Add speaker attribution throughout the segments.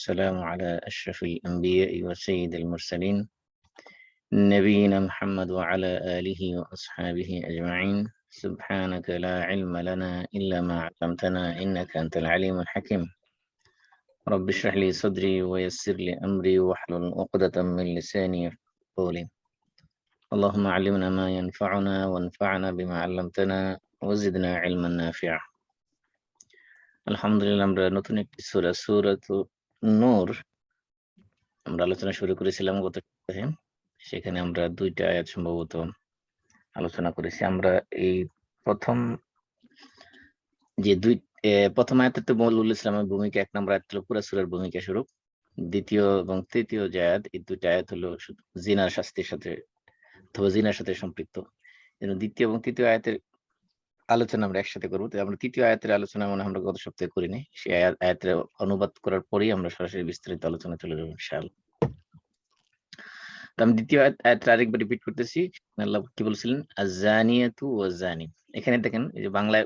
Speaker 1: والسلام على أشرف الأنبياء وسيد المرسلين نبينا محمد وعلى آله وأصحابه أجمعين. سبحانك لا علم لنا إلا ما علمتنا إنك أنت العليم الحكيم. رب اشرح لي صدري ويسر لي أمري واحلل عقدة من لساني يفقهوا قولي. اللهم علمنا ما ينفعنا وانفعنا بما علمتنا وزدنا علما نافعا। আলহামদুলিল্লাহ, আমরা নতুন একটি সূরা নূর আমরা আলোচনা শুরু করেছিলাম গত সপ্তাহে। সেখানে আমরা দুইটা আয়াত সম্ভবত আলোচনা করেছি। আমরা এই প্রথম আয়াতে তো মৌলুল ইসলামের ভূমিকা, 1 নম্বর আয়াত হলো পুরা সূরার ভূমিকা স্বরূপ। দ্বিতীয় এবং তৃতীয় যে আয়াত, এই দুইটা আয়াত হলো জিনার শাস্তির সাথে অথবা জিনার সাথে সম্পৃক্ত। দ্বিতীয় এবং তৃতীয় আয়াতের আলোচনা আমরা একসাথে করবো। তো আমরা তৃতীয় আয়াতের আলোচনা আমরা গত সপ্তাহে করিনি। সেই আয়াতের অনুবাদ করার পরেই আমরা সরাসরি বিস্তারিত আলোচনা চলে যাবো ইনশাআল্লাহ। তো আমি দ্বিতীয় আয়াতটা আরেকবার রিপিট করতেছি। আল্লাহ কি বলছিলেন? আয-যানিয়াতু ওয়াজ-যানি। এখানে দেখেন, এই যে বাংলায়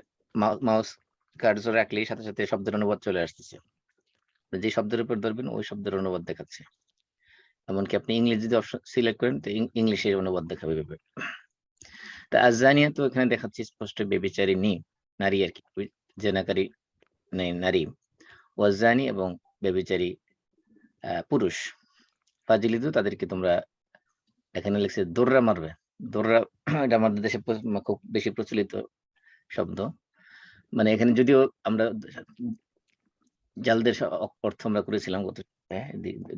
Speaker 1: মাউস কার্সর রাখলেই সাথে সাথে শব্দের অনুবাদ চলে আসতেছে। যে শব্দের উপর ধরবেন ওই শব্দের অনুবাদ দেখাচ্ছে। এমনকি আপনি ইংরেজি যদি অপশন সিলেক্ট করেন তো ইংলিশের অনুবাদ দেখাবে। তা আয-যানিয়াতু এখানে দেখাচ্ছে স্পষ্ট ব্যভিচারিণী নারী আর কি, জেনাকারী নারী। ওয়াজ-যানি এবং ব্যভিচারী পুরুষ। ফাজিলিদু, তাদেরকে তোমরা, এখানে লিখছে দোররা মারবে। দোররা এটা আমাদের দেশে খুব বেশি প্রচলিত শব্দ। মানে এখানে যদিও আমরা জালদের অর্থ আমরা করেছিলাম গত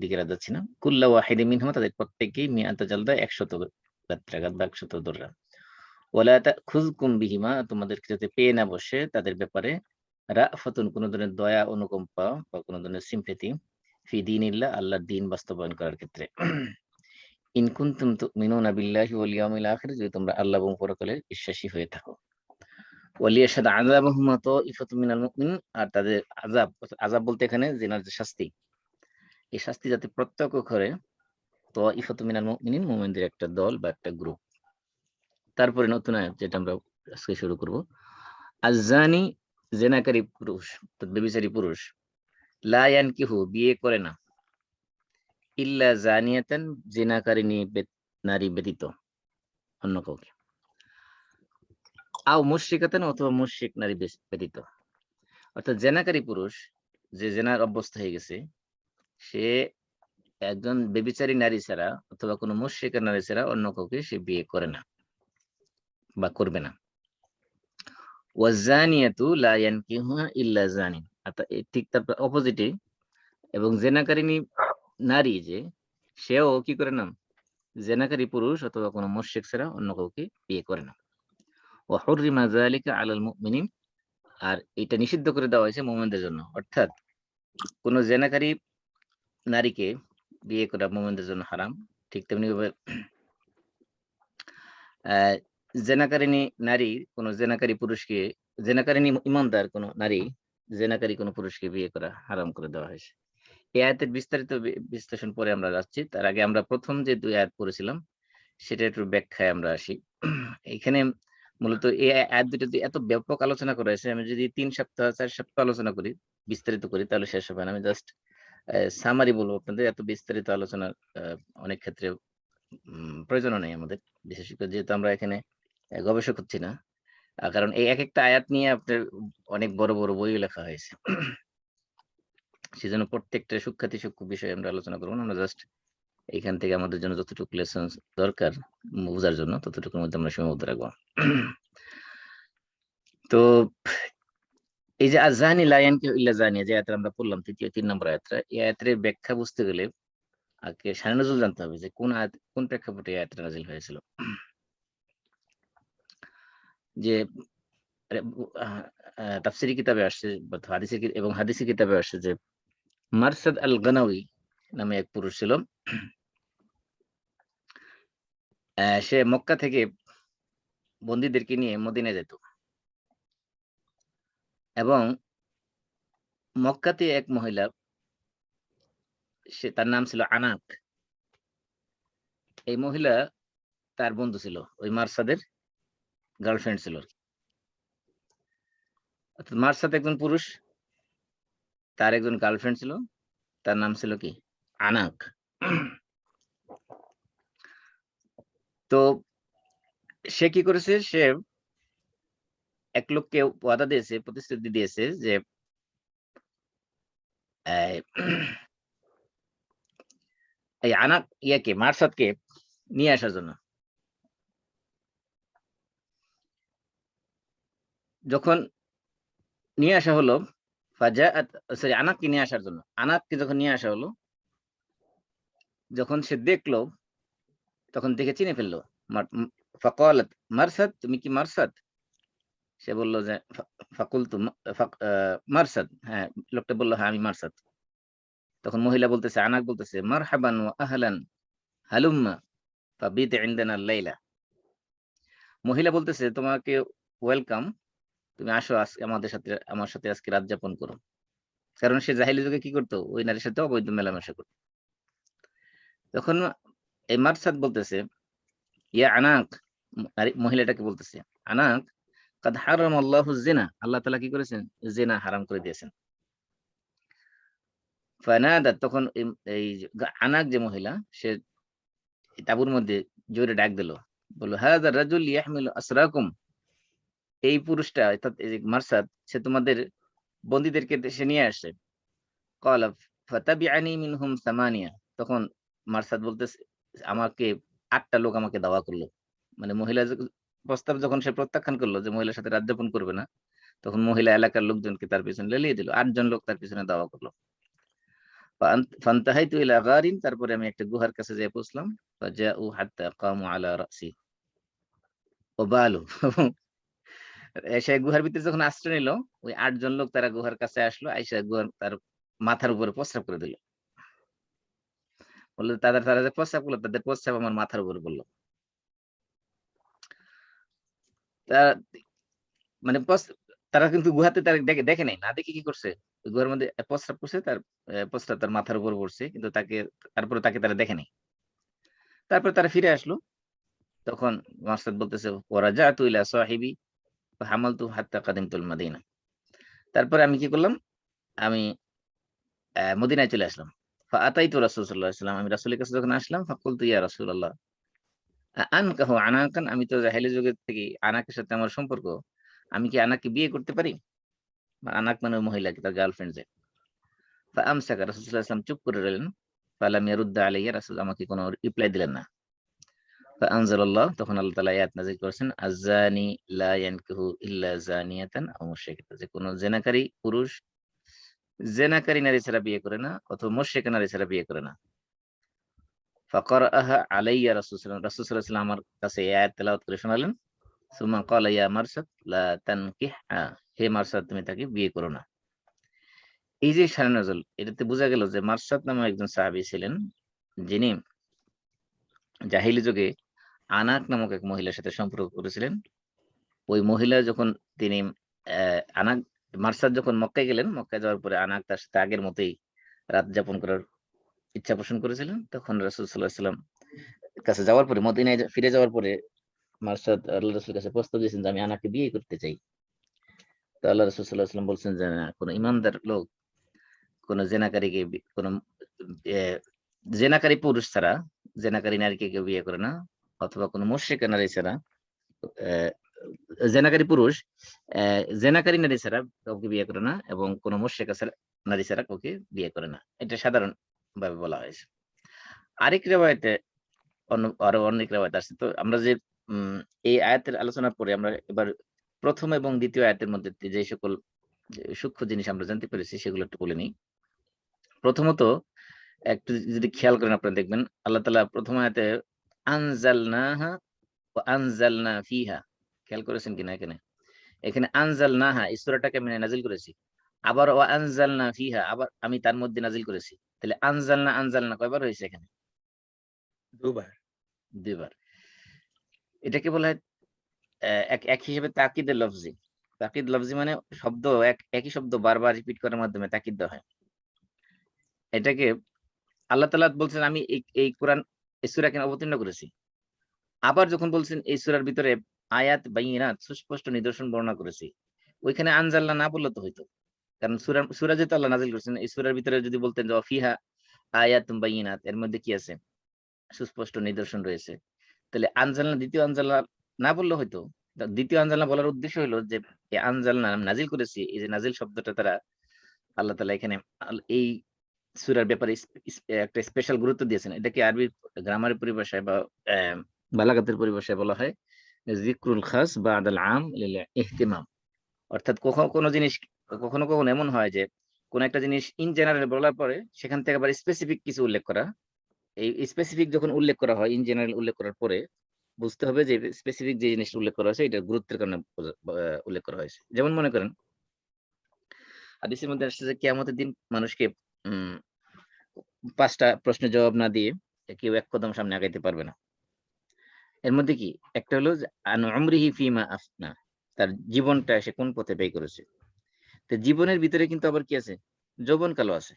Speaker 1: দিকে যাচ্ছি না। কুল্লা ওয়াহিদে মিনহুমা, তাদের প্রত্যেকেই মিআতা জালদা 100 গাত্রাঘাত বা 100 দোররা। ওয়ালা তাখুযকুম বিহিমা, তোমাদেরকে যাতে পেয়ে না বসে তাদের ব্যাপারে রাফাতুন, কোন ধরনের দয়া অনুকম্পা বা কোন ধরনের সিম্পেথি, ফি দীনিল্লাহ, আল্লাহর দ্বীন বাস্তবায়ন করার ক্ষেত্রে। ইন কুনতুম তুমিনুনা বিল্লাহি ওয়াল ইয়াউমিল আখির, যদি তোমরা আল্লাহ এবং পরকালে বিশ্বাসী হয়ে থাকো। ওয়ালিয়াশহাদ আযাবাহুম তাইফাতুম মিনাল মুমিনিন, আর তাদের আযাব বলতে এখানে জিনার যে শাস্তি, এই শাস্তি যাতে প্রত্যক্ষ করে তাইফাতুম মিনাল মুমিনিন, মুমিনদের একটা দল বা একটা গ্রুপ। তারপরে নতুন আয়াত যেটা আমরা আজকে শুরু করব। আয-যানি, জেনাকারী পুরুষ, ব্যভিচারী পুরুষ, লা ইয়ানকিহু, বিয়ে করে না, ইল্লা জানিয়াতান, জিনাকারিনী নারী ব্যতীত অন্য কাউকে, আও মুশরিকাতান, অথবা মুশরিক নারী ব্যতীত। অর্থাৎ জেনাকারী পুরুষ যে জেনার অভ্যস্ত হয়ে গেছে, সে একজন ব্যভিচারী নারী ছাড়া অথবা কোনো মুশরিকা নারী ছাড়া অন্য কাউকে সে বিয়ে করে না বা করবে না। ওয়াজ-যানিয়াতু লা ইয়ানকিহুহা ইল্লা জানিন, অর্থাৎ ঠিক তার অপোজিটে। এবং জেনাকারিনী নারী যে, সেও কি করে না? জেনাকারী পুরুষ অথবা কোনো মুশরিক ছাড়া অন্য কাউকে বিয়ে করে না। ওয়া হুররিমা যালিকা আলাল মুমিনিন, আর এটা নিষিদ্ধ করে দেওয়া হয়েছে মুমিনদের জন্য। অর্থাৎ কোন জেনাকারী নারীকে বিয়ে করা মুমিনদের জন্য হারাম। ঠিক তেমনি ভাবে জেনাকারিনী নারী কোন জেনাকারী পুরুষকে, জেনাকারিনী ইমানদার কোন নারী জেনাকারী কোন পুরুষকে বিয়ে করা হারাম করে দেওয়া হয়েছে। এই আয়াতের বিস্তারিত বিশ্লেষণ পরে আমরা যাচ্ছি। তার আগে আমরা প্রথম যে 2 আয়াত পড়েছিলাম সেটা একটু ব্যাখ্যায় আমরা আসি। এখানে মূলত এই আয়াত দুটো এত ব্যাপক আলোচনা করা হয়েছে, আমি যদি 3 সপ্তাহ 4 সপ্তাহ আলোচনা করি, বিস্তারিত করি, তাহলে শেষ হবে না। আমি জাস্ট সামারি বলবো আপনাদের। এত বিস্তারিত আলোচনা অনেক ক্ষেত্রে প্রয়োজন নেই আমাদের, বিশেষ করে যেহেতু আমরা এখানে গবেষক হচ্ছি না। কারণ এই এক একটা আয়াত নিয়ে আপনার অনেক বড় বড় বইও লেখা হয়েছে। সেজন্য প্রত্যেকটা সূক্ষ্ম বিষয়ে আমরা আলোচনা করবো না। আমরা জাস্ট এখান থেকে আমাদের জন্য যতটুকু লেসন দরকার বোঝার জন্য ততটুকুর মধ্যে আমরা সীমাবদ্ধ রাখবো। তো এই যে আয-যানি লা ইয়ানকিহু ইল্লা যানিয়া, যে আয়াতটা আমরা পড়লাম, 3 নম্বর আয়াতটা, এই আয়াতের ব্যাখ্যা বুঝতে গেলে আগে শানে নজুল জানতে হবে যে কোন আয়াত, কোন প্রেক্ষাপটে এই আয়াতটা নাযিল হয়েছিল। যে তাফসীরি কিতাবে আসছে বা হাদিসি কিতাবে আসছে যে মারসাদ আল-গানাওয়ী নামে এক পুরুষ ছিল। সে মক্কা থেকে বন্দীদেরকে নিয়ে মদিনায় যেত, এবং মক্কাতে এক মহিলা, তার নাম ছিল আনাক। এই মহিলা তার বন্ধু ছিল, ওই মারসাদের গার্লফ্রেন্ড ছিল। অর্থাৎ মারসাদ একজন পুরুষ, তার একজন গার্লফ্রেন্ড ছিল, তার নাম ছিল কি আনাক। তো সে কি করেছে, সে এক লোককে ওয়াদা দিয়েছে, প্রতিশ্রুতি দিয়েছে যে এই আনাক ইয়াকে মারসাদকে নিয়ে আসার জন্য। যখন নিয়ে আসা হলো, সরি আনাককে নিয়ে আসার জন্য, আনাককে যখন নিয়ে আসা হলো, যখন সে দেখলো তখন দেখে চিনে ফেললো। ফাকালাত মারসাদ, তুমি কি মারসাদ? সে বলল যে ফাকুলতু মারসাদ, হ্যাঁ। লোকটা বললো হ্যাঁ আমি মারসাদ। তখন মহিলা বলতেছে, আনাক বলতেছে, মারহাবান ওয়া আহলান হালুম্মা ফাবিত ইনদানা লাইলা। মহিলা বলতেছে তোমাকে ওয়েলকাম, তুমি আসো আজকে আমাদের সাথে, আমার সাথে আজকে রাত যাপন করো। কারণ সে জাহিলি যুগে কি করতো, ওই নারীর সাথে অবৈধ মেলামেশা করতো। তখন এই মারসাদ বলতেছে, ইয়া আনাক, মহিলাটাকে বলতেছে, আনাক কাদ হারাম আল্লাহু যিনা, আল্লাহ তাআলা কি করেছেন, যিনা হারাম করে দিয়েছেন। ফানাদাত, তখন এই আনাক যে মহিলা, সে তাঁবুর মধ্যে জোরে ডাক দিল, বলল হাযা রাজুল ইয়াহমিলু আসরাকুম, এই পুরুষটা অর্থাৎ এই যে মারসাদ, সে তোমাদের বন্দীদেরকে দেশে নিয়ে আসে। ক্বালা ফাতাবিআনি মিনহুম সামানিয়া, তখন মারসাদ বলতেছে আমাকে ৮টা লোক আমাকে দাওয়া করলো। মানে মহিলা প্রস্তাব যখন সে প্রত্যাখ্যান করলো যে মহিলার সাথে রাত যাপন করবে না, তখন মহিলা এলাকার লোকজনকে তার পিছনে লেলিয়ে দিল। ৮ জন লোক তার পিছনে দাওয়া করলো। ফান্তাহাইতু ইলা গারিন, তারপরে আমি একটা গুহার কাছে যেয়ে পৌঁছলাম। ফাজাউ হাত্তা কামু আলা রাসি ওয়াবালু, সে গুহার ভিতরে যখন আশ্রয় নিল, ওই ৮ জন লোক তারা গুহার কাছে আসলো, আইসা গুহার তার মাথার উপরে প্রস্রাব করে দিল। বললো তারা যে প্রস্রাব করলো, তাদের প্রস্রাব আমার মাথার উপরে পড়লো। তা মানে তারা কিন্তু গুহাতে তার দেখে নাই, না দেখে কি করছে, ওই গুহার মধ্যে প্রস্রাব করছে, তার প্রস্রাব তার মাথার উপর পড়ছে, কিন্তু তারপরে তাকে তারা দেখে নাই। তারপরে তারা ফিরে আসলো। তখন মারসাদ বলতেছে, ওয়ারাজাতু ইলা সাহিবি ফাহামালতু হাত্তা কাদিমতুল মাদিনা। তারপরে আমি কি করলাম, আমি মদিনায় চলে আসলাম। ফাআতাইতু রাসূল সাল্লাল্লাহু আলাইহি ওয়াসাল্লাম, আমি রাসূলের কাছে যখন আসলাম, ফাকুলতু ইয়া রাসূলুল্লাহ আনকাহু আনাকান, আমি তো জাহেলি যুগের থেকে আনাকের সাথে আমার সম্পর্ক, আমি কি আনাককে বিয়ে করতে পারি? আনাক মানে মহিলা, কি তার গার্লফ্রেন্ড যে। ফাআমসাকা, রাসূল সাল্লাল্লাহু আলাইহি ওয়াসাল্লাম চুপ করে রইলেন। ফালাম ইয়ারুদ্দা আলাইয়া, রাসূল আমাকে কোনো রিপ্লাই দিলেন না। ফাআনজালাল্লাহ, তখন আল্লাহ তাআলা আয়াত নাযিল করেছেন, আয-যানি লা ইয়ানকিহু ইল্লা যানিয়াতান আও মুশরিকাতান, যে কোনো জেনাকারী পুরুষ জেনাকারী নারী ছাড়া বিয়ে করে না, অথবা মুশরিকা নারী ছাড়া বিয়ে করে না। ফাকরাআহা আলাইয়া রাসূল সাল্লাল্লাহু আলাইহি ওয়াসাল্লাম আমার কাছে এই আয়াত তেলাওয়াত করে শোনালেন। সুম্মা ক্বালা ইয়া মারসাদ লা তানকিহহা, হে মারসাদ তুমি তাকে বিয়ে করো না। এই যে শানে নজুল, এটাতে বোঝা গেল যে মারসাদ নামে একজন সাহাবী ছিলেন, যিনি জাহিলি যুগে আনাক নামক এক মহিলার সাথে সম্পর্ক করেছিলেন। ওই মহিলা যখন তিনি আনাক মারসাদ যখন মক্কায় গেলেন, মক্কায় যাওয়ার পরে আনাক তার সাথে আগের মতোই রাত যাপন করার ইচ্ছা পোষণ করেছিলেন। তখন রাসূল সাল্লাল্লাহু আলাইহি ওয়াসাল্লাম কাছে যাওয়ার পরে, মদিনায় ফিরে যাওয়ার পরে মারসাদ আল্লাহ রাসূলের কাছে প্রস্তাব দিয়েছেন যে আমি আনাককে বিয়ে করতে চাই। তো আল্লাহ রাসূল সাল্লাল্লাহু আলাইহি ওয়াসাল্লাম বলছেন যে না, কোন ঈমানদার লোক কোন জেনাকারীকে কোন জেনাকারী পুরুষ ছাড়া জেনাকারী নারীকে কেউ বিয়ে করে না, অথবা কোন মুশরিকা নারী ছাড়া আহ, জেনাকারী পুরুষ জেনাকারী নারী ছাড়া কাউকে বিয়ে করে না, এবং কোন মুশরিকা নারী ছাড়া কাউকে বিয়ে করে না। এটা সাধারণ ভাবে বলা হয়েছে। আরেক রেওয়ায়েতে আরো অনেক রেওয়ায়েত আছে। তো আমরা যে এই আয়াতের আলোচনার পরে আমরা এবার প্রথম এবং দ্বিতীয় আয়াতের মধ্যে যে সকল সূক্ষ্ম জিনিস আমরা জানতে পেরেছি সেগুলো একটু বলে নিই। প্রথমত, একটু যদি খেয়াল করেন আপনারা দেখবেন আল্লাহ তাআলা প্রথম আয়াতে আনজালনাহা ওয়া আনজালনা ফিহা, খেয়াল করেছেন কিনা? এখানে আনজালনাহা এই সূরাটাকে আমি নাযিল করেছি, আবার ওয়া আনজালনা ফিহা, আবার আমি তার মধ্যে নাযিল করেছি। তাহলে আনজালনা আনজালনা কয়বার হয়েছে এখানে?
Speaker 2: দুবার।
Speaker 1: দুইবার। এটাকে বলা হয় এক হিসেবে তাকিদে লফজি। তাকিদ লফজি মানে শব্দ একই শব্দ বারবার রিপিট করার মাধ্যমে তাকিদ দেওয়া হয়। এটাকে আল্লাহ তাআলা বলছেন আমি এই কোরআন এই সূরা কেন অবতীর্ণ করেছি। আবার যখন বলছেন এই সূরার ভিতরে আয়াত বাইয়িনাত সুস্পষ্ট নিদর্শন বর্ণনা করেছি, ওইখানে আনজালনা না বললে তো হইতো। কারণ সূরা যেহেতু আল্লাহ নাযিল করেছেন, এই সূরার ভিতরে যদি বলতেন যে ফিহা আয়াতুম বায়িনাত, এর মধ্যে কি আছে? সুস্পষ্ট নিদর্শন রয়েছে। তাহলে আনজালনা, দ্বিতীয় আনজালনা না বললে হয়তো। দ্বিতীয় আনজালনা বলার উদ্দেশ্য হলো যে এই আনজালনা নাজিল করেছি, এই যে নাজিল শব্দটা তারা আল্লাহ তাআলা এখানে এই সূরার ব্যাপারে একটা স্পেশাল গুরুত্ব দিয়েছেন। এটাকে আরবি গ্রামারের পরিভাষায় বা বালাগাতের পরিভাষায় বলা হয় যিকরুল খাস বা'দাল আম লিল ইহতিমাম। অর্থাৎ কোনো জিনিস কখনো এমন হয় যে কোন একটা জিনিস ইন জেনারেল বলার পরে সেখান থেকে আবার স্পেসিফিক কিছু উল্লেখ করা। এই স্পেসিফিক যখন উল্লেখ করা হয় ইন জেনারেল উল্লেখ করার পরে বুঝতে হবে যে স্পেসিফিক যে জিনিসটা উল্লেখ করা হয়েছে এটার গুরুত্বের কারণে উল্লেখ করা হয়েছে। যেমন মনে করেন হাদিসের মধ্যে আসছে যে কিয়ামতের দিন মানুষকে উম ৫ টা প্রশ্নের জবাব না দিয়ে কেউ এক কদম সামনে আগাইতে পারবে না। এর মধ্যে কি? একটা হলো যে আন উমরিহি ফিমা আফনা, তার জীবনটা সে কোন পথে ব্যয় করেছে। তো জীবনের ভিতরে কিন্তু আবার কি আছে? যৌবনকালও আছে।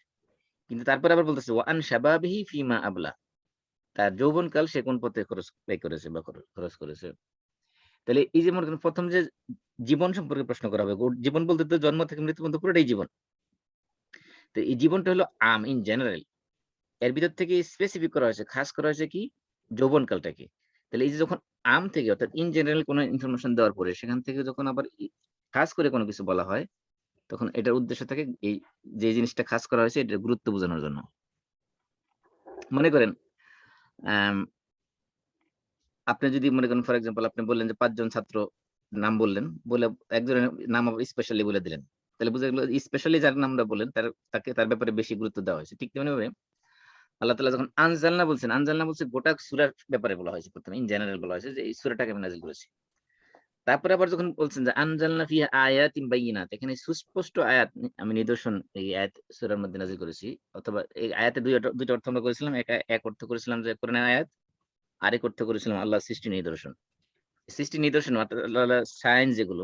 Speaker 1: কিন্তু তারপরে আবার বলতেছে ওয়া আন শাবাবিহি ফিমা আবলা, তার যৌবনকাল সে কোন পথে ব্যয় করেছে বা খরচ করেছে। তাহলে এই যে মনে করেন ১ম যে জীবন সম্পর্কে প্রশ্ন করা হবে। জীবন বলতে তো জন্ম থেকে মৃত্যু পর্যন্ত পুরোটাই জীবন। তো এই জীবনটা হলো ইন জেনারেল। এর ভিতর থেকে স্পেসিফিক করা হয়েছে, খাস করা হয়েছে কি? যৌবনকালটাকে। তাহলে এই যে যখন থেকে অর্থাৎ ইন জেনারেল কোন ইনফরমেশন দেওয়ার পরে সেখান থেকে যখন আবার খাস করে কোন কিছু বলা হয়, তখন এটার উদ্দেশ্য থাকে এই যে জিনিসটা খাস করা হয়েছে এটার গুরুত্ব বোঝানোর জন্য। মনে করেন আম আপনি যদি মনে করেন ফর এক্সাম্পল আপনি বললেন যে ৫ জন ছাত্র নাম বললেন, বলে একজনের নাম আবার স্পেশালি বলে দিলেন। তাহলে বুঝা গেল স্পেশালি যার নামটা বললেন তার ব্যাপারে বেশি গুরুত্ব দেওয়া হয়েছে। ঠিক তেমনিভাবে আল্লাহ তাআলা যখন আনজালনা বলছেন, আনজালনা বলছে গোটা সূরার ব্যাপারে বলা হয়েছে। ১ম ইন জেনারেল বলা হয়েছে যে এই সূরাটাকে আমি নাযিল করেছি। তারপরে আবার যখন বলছেন যে আনজালনা ফিহা আয়াতিন বায়িনাত, এখানে সুস্পষ্ট আয়াত আমি নিদর্শন এই আয়াত সূরার মধ্যে নাযিল করেছি। অথবা এই আয়াতে ২ টা অর্থ আমরা করেছিলাম। এক অর্থ করেছিলাম যে কোরআনের আয়াত, আরেক অর্থ করেছিলাম আল্লাহর সৃষ্টি নিদর্শন। সৃষ্টি নিদর্শন অর্থাৎ আল্লাহর সাইন যেগুলো,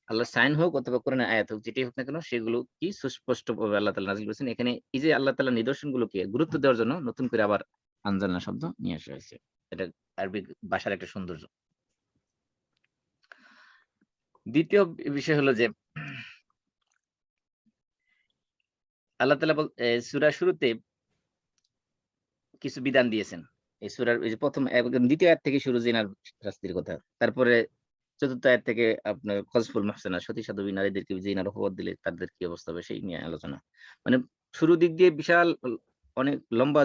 Speaker 1: আল্লাহর সাইন হোক অথবা কোরআনের আয়াত হোক, যেটাই হোক না কেন সেগুলো কি সুস্পষ্টভাবে আল্লাহ তাআলা নাযিল করেছেন। এখানে এই যে আল্লাহ তাআলার নিদর্শনগুলোকে গুরুত্ব দেওয়ার জন্য নতুন করে আবার আনজালনা শব্দ নিয়ে আসা হয়েছে। এটা আরবি ভাষার একটা সৌন্দর্য। ২য় বিষয় হলো যে আল্লাহ তাআলা সূরার শুরুতে কিছু বিধান দিয়েছেন। এই সূরার এই যে ১ম একদম ২য় আয়াত থেকে শুরু জিনার শাস্তির কথা। তারপরে ৪র্থ আয়াত থেকে আপনার কযফুল মুহসানাত, সতী সাধ্বী নারীদেরকে জিনার অপবাদ দিলে তাদের কি অবস্থা হবে সেই নিয়ে আলোচনা। মানে শুরু দিক দিয়ে বিশাল অনেক লম্বা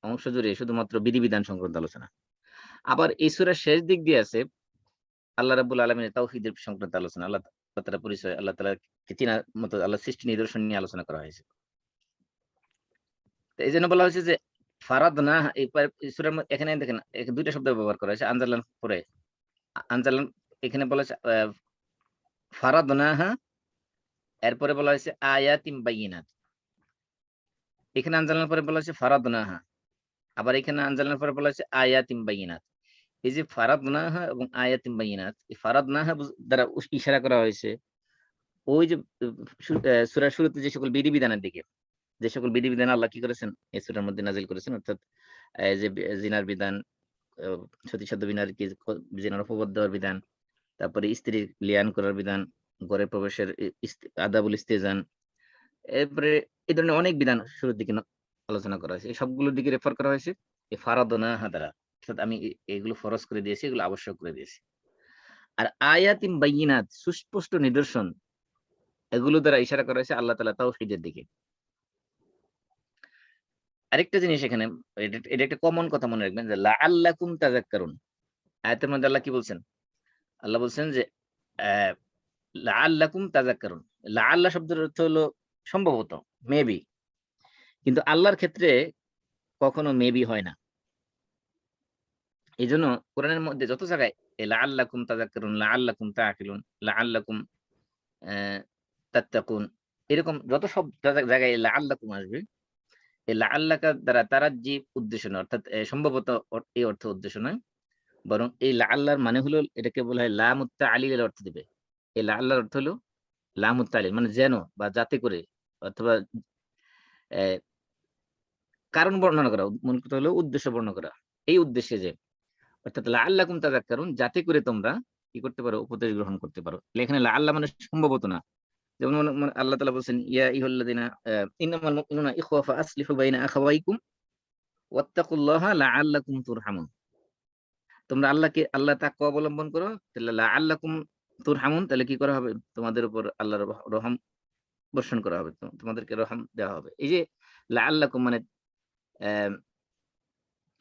Speaker 1: অংশ জুড়ে শুধুমাত্র বিধিবিধান সংক্রান্ত আলোচনা। আবার এই সূরার শেষ দিক দিয়ে আছে আল্লাহ রাব্বুল আলামিনের তাওহীদের সংক্রান্ত আলোচনা। আল্লাহ তাআলার পরিচয়, আল্লাহ তাআলাকে চেনার মতো আল্লাহর সৃষ্টি নিদর্শন নিয়ে আলোচনা করা হয়েছে। তো এইজন্য বলা হয়েছে যে ফারাদনা এই সূরার এখানে দেখেন ২ টা শব্দ ব্যবহার করা হয়েছে আনজালান পরে। আনজালান এখানে বলা হয়েছে ফারাদনাহা, এরপরে বলা হয়েছে আয়াতিম বায়িনাত। এখানে আনজালার পরে বলা হয়েছে ফারাদনাহা। আবার এখানে আনজালার পরে বলা হয়েছে আয়াতিম বায়িনাত। এই যে ফারাদনাহা এবং আয়াতিম বায়িনাত, এই ফারাদনাহা দ্বারা ইশারা করা হয়েছে ওই যে সূরার শুরুতে যে সকল বিধিবিধানের দিকে, যে সকল বিধিবিধান আল্লাহ কি করেছেন এই সূরার মধ্যে নাযিল করেছেন, অর্থাৎ যে জিনার বিধান, আ সতী সাধ্বী নারীকে জিনার অপবাদ দেওয়ার বিধান, তারপরে স্ত্রী লিয়ান করার বিধান, ঘরে প্রবেশের আদাবুল ইস্তেজান, এরপরে এই ধরনের অনেক বিধান শুরুর দিকে আলোচনা করা হয়েছে। এই সবগুলোর দিকে রেফার করা হয়েছে এই ফারাদনাহা দ্বারা। অর্থাৎ আমি এগুলো ফরজ করে দিয়েছি, এগুলো আবশ্যক করে দিয়েছি। আর আয়াতিম বায়িনাত সুস্পষ্ট নিদর্শন, এগুলো দ্বারা ইশারা করা হয়েছে আল্লাহ তাআলা তাওহীদের দিকে। আরেকটা জিনিস এখানে এটা একটা কমন কথা মনে রাখবেন যে লাআল্লাকুম তাযাক্কারুন। আয়াতের মধ্যে আল্লাহ কি বলছেন? আল্লাহ বলছেন যে অ্যা লাআল্লাকুম তাযাক্কারুন। লাআল্লাহ শব্দের অর্থ হলো সম্ভবত, মেবি। কিন্তু আল্লাহর ক্ষেত্রে কখনো মেবি হয় না। এজন্য কোরআনের মধ্যে যত জায়গায় লাআল্লাকুম তাযাক্কারুন, লাআল্লাকুম তাআকিলুন, লাআল্লাকুম অ্যা তাত্তাকুন, এরকম যত সব জায়গায় লাআল্লাকুম আসবে, এই লাআল্লাকা দ্বারা তারাজ্জি উদ্দেশ্য নয়। অর্থাৎ সম্ভবত এই অর্থ উদ্দেশ্য নয়। বরং এই লাআল্লাহর মানে হলো এটাকে বলা হয় লামুত তা'লিলের অর্থ দিবে। এই লাআল্লাহর অর্থ হলো লামুত তা'লিল মানে যেন বা যাতে করে অথবা অ্যা কারণ বর্ণনা করা। মূল কথা হলো উদ্দেশ্য বর্ণনা করা। এই উদ্দেশ্যে যে অর্থাৎ লাআল্লাকুম তাযাক্কারুন, যাতে করে তোমরা কি করতে পারো? উপদেশ গ্রহণ করতে পারো। এখানে লাআল্লাহ মানে সম্ভবত না। যেমন আল্লাহ তাআলা বলছেন ইয়া আইয়ুহাল্লাযিনা ইন্নামাল মুমিনুনা ইখওয়া ফাআসলিহু বাইনা আখাওয়াইকুম ওয়াত্তাকুল্লাহা লাআল্লাকুম তুরহামুন। তোমরা আল্লাহ তাকওয়া অবলম্বন করো, তাহলে লাআল্লাকুম তুরহামুন, তাহলে কি করা হবে? তোমাদের উপর আল্লাহর রহম বর্ষণ করা হবে, তোমাদেরকে রহম দেওয়া হবে। এই যে লাআল্লাকুম মানে আহ,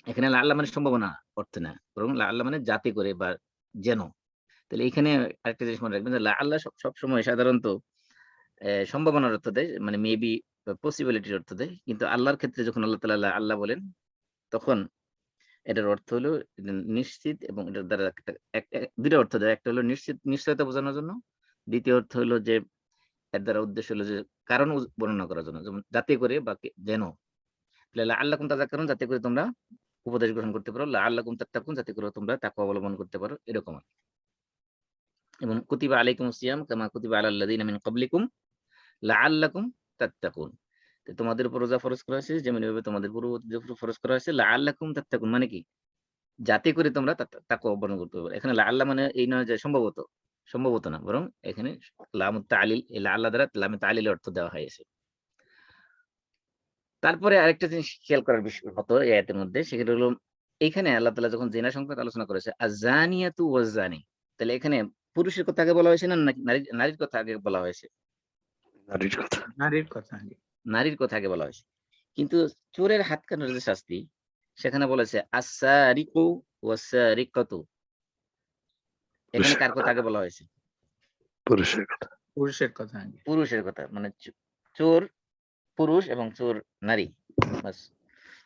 Speaker 1: এখানে লাআল্লাহ মানে সম্ভাবনা অর্থে না, বরং লাআল্লাহ মানে যাতে করে বা যেন। তাহলে এখানে আরেকটা জিনিস মনে রাখবেন যে লাআল্লাহ সব সময় সাধারণত সম্ভাবনার অর্থ দেয়, মানে মেবি পসিবিলিটির অর্থ দেয়। কিন্তু আল্লাহর ক্ষেত্রে যখন আল্লাহ তাআলা আল্লাহ বলেন, তখন এটার অর্থ হলো নিশ্চিত, এবং এটার দ্বারা দুটো অর্থ দেয়। একটা হলো নিশ্চয়তা বোঝানোর জন্য, দ্বিতীয় অর্থ হলো যে এর দ্বারা উদ্দেশ্য হলো যে কারণ বর্ণনা করার জন্য, যেমন যাতে করে বা যেন। লাআল্লাকুম তাযাক্কারুন, যাতে করে তোমরা উপদেশ গ্রহণ করতে পারো, লাআল্লাকুম তাত্তাকুন, যাতে করে তোমরা তাকওয়া অবলম্বন করতে পারো, এরকম। এবং কুতিবা আলাইকুমুস সিয়াম কামা কুতিবা আলাল লাযিনা মিন ক্বাবলিকুম লাআল্লাকুম তাত্তাকুন, তোমাদের উপর রোজা ফরজ করা হয়েছে যেমন এভাবে তোমাদের পূর্ববর্তীদের উপর ফরজ করা হয়েছে, লাআল্লাকুম তাত্তাকুন মানে কি? যাতে করে তোমরা তাকওয়া অবলম্বন করতে পারো। এখানে লাআল্লাহ মানে এই নয় যে সম্ভবত না, বরং এখানে লামুত তালিল, এই লাআল্লাহ দ্বারা লামে তালিলের অর্থ দেওয়া হয়েছে। তারপরে আরেকটা জিনিস খেয়াল করার বিষয় হতো এই আয়াতের মধ্যে, সেটা হলো এখানে আল্লাহ তাআলা যখন জিনা সংক্রান্ত আলোচনা করেছে আয-যানিয়াতু ওয়াজ-যানি, তাহলে এখানে পুরুষের কথা আগে বলা হয়েছে না নারীর কথা আগে বলা হয়েছে?
Speaker 2: নারীর কথা।
Speaker 3: নারীর কথা।
Speaker 1: নারীর কথা আগে বলা হয়েছে। কিন্তু চোরের হাত কাটার যে শাস্তি, সেখানে বলেছে আস-সারিকু ওয়াস-সারিকাতু, এখানে কার কথা আগে বলা হয়েছে?
Speaker 2: পুরুষের কথা।
Speaker 3: পুরুষের কথা আগে।
Speaker 1: পুরুষের কথা, মানে চোর পুরুষ এবং চোর নারী, বাস।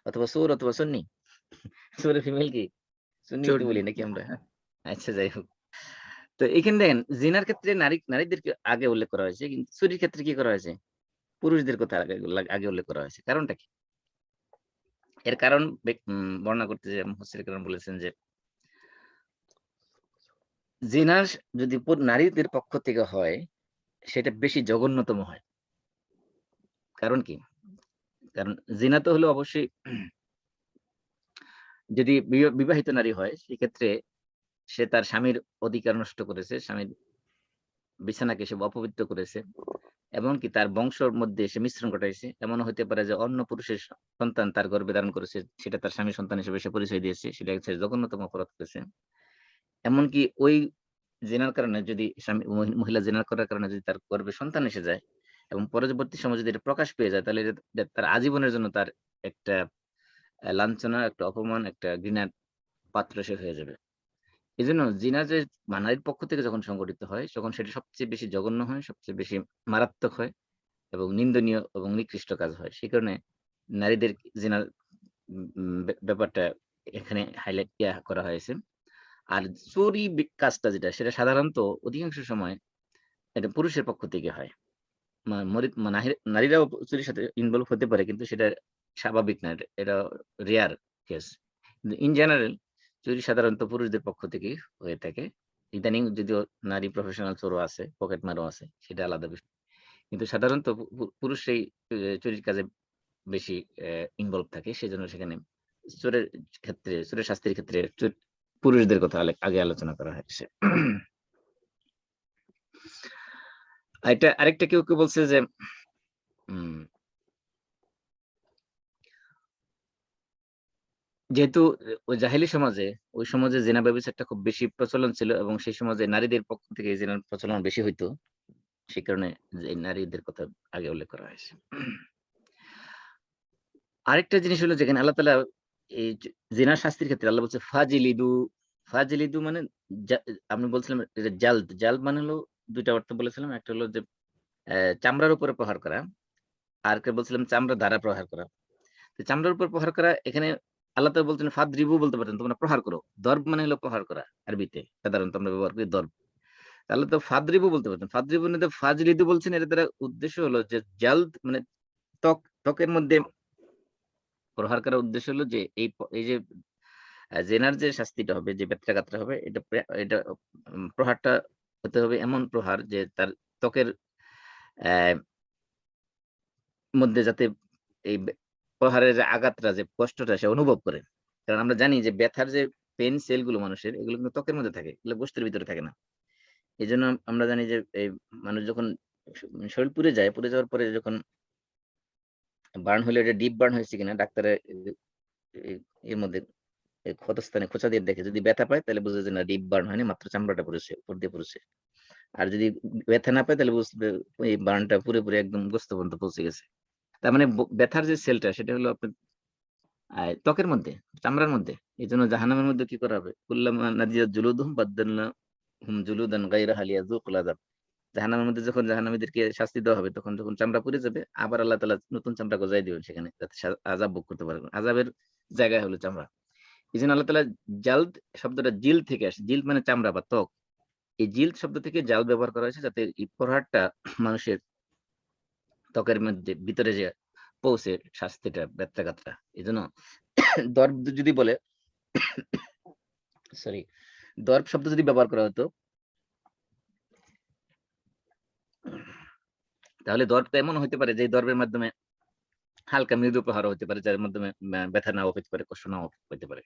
Speaker 1: অথবা চোর অথবা সুন্নি। চোরের ফিমেল কি সুন্নি তো বলি নাকি আমরা? আচ্ছা, যাই হোক। তো এখানে দেখেন জিনার ক্ষেত্রে নারীদেরকে আগে উল্লেখ করা হয়েছে, কিন্তু চুরির ক্ষেত্রে কি করা হয়েছে? পুরুষদের কথা আগে উল্লেখ করা হয়েছে। কারণটা কি? এর কারণ বর্ণনা করতে যে মুফাসসির কেরাম বলেছেন যে জিনা যদি নারীদের পক্ষ থেকে হয়, সেটা বেশি জঘন্যতম হয়। কারণ কি? কারণ জিনা তো হলো অবশ্যই যদি বিবাহিত নারী হয়, সেক্ষেত্রে সে তার স্বামীর অধিকার নষ্ট করেছে, স্বামীর বিছানাকে সে অপবিত্র করেছে, এমনকি তার বংশের মধ্যে সে মিশ্রণ ঘটাইছে। এমনও হতে পারে যে অন্য পুরুষের সন্তান তার গর্ভে ধারণ করেছে, সেটা তার স্বামীর সন্তান হিসেবে সে পরিচয় দিয়েছে, সেটা হচ্ছে জঘন্যতম অপরাধ করেছে। এমনকি ওই জেনার কারণে যদি মহিলা জেনার করার কারণে যদি তার গর্ভে সন্তান এসে যায়, এবং পরবর্তী সময় যদি এটা প্রকাশ পেয়ে যায়, তাহলে এটা তার আজীবনের জন্য তার একটা লাঞ্ছনা, একটা অপমান, একটা ঘৃণার পাত্র সে হয়ে যাবে। এই জন্য জিনা যে নারীর পক্ষ থেকে যখন সংগঠিত হয়, তখন সেটা সবচেয়ে বেশি জঘন্য হয়, সবচেয়ে বেশি মারাত্মক হয়, এবং নিন্দনীয় এবং নিকৃষ্ট কাজ হয়। সেই কারণে নারীদের জিনার ব্যাপারটা এখানে হাইলাইট করা হয়েছে। আর চুরি কাজটা যেটা, সেটা সাধারণত অধিকাংশ সময় এটা পুরুষের পক্ষ থেকে হয়। নারীরাও চুরির সাথে ইনভলভ হতে পারে, কিন্তু সেটা স্বাভাবিক না, এটা রেয়ার কেস। কিন্তু ইন জেনারেল চুরি সাধারণত পুরুষদের পক্ষ থেকেই হয়ে থাকে। ইদানিং যদিও নারী প্রফেশনাল চোরও আছে, পকেট মারও আছে, সেটা আলাদা বিষয়। কিন্তু সাধারণত পুরুষরাই চুরির কাজে বেশি ইনভলভ থাকে। সেজন্য সেখানে চোরের শাস্তির ক্ষেত্রে পুরুষদের কথা আগে আলোচনা করা হয়েছে। এটা আরেকটা কেউ বলছে যে যেহেতু ওই জাহেলি সমাজে, ওই সমাজে জেনা ব্যবচারটা খুব বেশি প্রচলন ছিল, এবং সেই সমাজে নারীদের পক্ষ থেকে জেনার প্রচলন বেশি হইতো, সেই কারণে নারীদের কথা আগে উল্লেখ করা হয়েছে। আরেকটা জিনিস হলো, যেখানে আল্লাহ তাআলা এই জিনার শাস্তির ক্ষেত্রে আল্লাহ বলছে ফাজিলিদু মানে আমি বলছিলাম জালদ মানে হলো দুইটা অর্থ বলেছিলাম। একটা হলো যে চামড়ার উপরে প্রহার করা, আর একটা বলছিলাম চামড়া দ্বারা প্রহার করা। তো চামড়ার উপর প্রহার করা, এখানে আল্লাহ তাআলা বলছেন ফাদরিবু, বলতে পারেন তোমরা প্রহার করো। দর্ব মানে হলো প্রহার করা, আরবিতে সাধারণত আমরা ব্যবহার করি দর্ব। তাহলে তো ফাদরিবু বলতে পারতেন। ফাদরিবু নিতে ফাজলিদু বলছেন, এর দ্বারা উদ্দেশ্য হলো যে জালদ মানে ত্বকের মধ্যে প্রহার করার উদ্দেশ্য হলো যে এই যে জেনার যে শাস্তিটা হবে, যে বেত্রাঘাতটা হবে, এটা প্রহারটা হতে হবে এমন প্রহার যে তার ত্বকের মধ্যে যাতে এই প্রহারের যে আঘাতটা, যে কষ্টটা সে অনুভব করে। কারণ আমরা জানি যে ব্যথার যে পেন সেল গুলো মানুষের, এগুলো কিন্তু ত্বকের মধ্যে থাকে, এগুলো গোষ্ঠের ভিতরে থাকে না। এই জন্য আমরা জানি যে এই মানুষ যখন শরীর পুড়ে যায়, পুড়ে যাওয়ার পরে যখন বার্ন হলে এটা ডিপ বার্ন হয়েছে কিনা ডাক্তারের এর মধ্যে ক্ষতস্থানে খোঁচা দিয়ে দেখে, যদি ব্যথা পায় তাহলে বুঝে যে না ডিপ বার্ন হয়নি, মাত্র চামড়াটা পড়েছে, উপর দিয়ে পড়েছে। আর যদি ব্যথা না পায় তাহলে বুঝবে এই বার্নটা পুরোপুরি একদম গোস্ত পর্যন্ত পৌঁছে গেছে। তার মানে ব্যথার যে সেলটা সেটা হলো আপনার ত্বকের মধ্যে, চামড়ার মধ্যে। এই জন্য জাহান্নামের মধ্যে কি করা হবে, কুল্লামা নাদিয়াত জুলুদুহুম বাদদালনাহুম জুলুদান গায়রাহা লিয়াযুকুল আযাব। জাহান্নামের মধ্যে যখন জাহান্নামীদেরকে শাস্তি দেওয়া হবে তখন যখন চামড়া পুড়ে যাবে, আবার আল্লাহ তাআলা নতুন চামড়া গজায় দিবেন সেখানে, যাতে আযাব ভোগ করতে পারবেন। আযাবের জায়গায় হলো চামড়া। এই জন্য আল্লাহ তাআলা জালদ শব্দটা জিল থেকে আসে। জিল মানে চামড়া বা ত্বক। এই জিল শব্দ থেকে জাল ব্যবহার করা হয়েছে যাতে এই প্রহারটা মানুষের ত্বকের মধ্যে ভিতরে যে পৌঁছে শাস্তিটা, ব্যথাঘাতটা। এই জন্য দর্দ যদি বলে, সরি, দর্ব শব্দ যদি ব্যবহার করা হতো তাহলে দর্বটা এমন হইতে পারে যে দর্বের মাধ্যমে হালকা মৃদু প্রহার হতে পারে, যার মাধ্যমে ব্যথা নাও পেতে পারে, কষ্ট নাও পেতে পারে।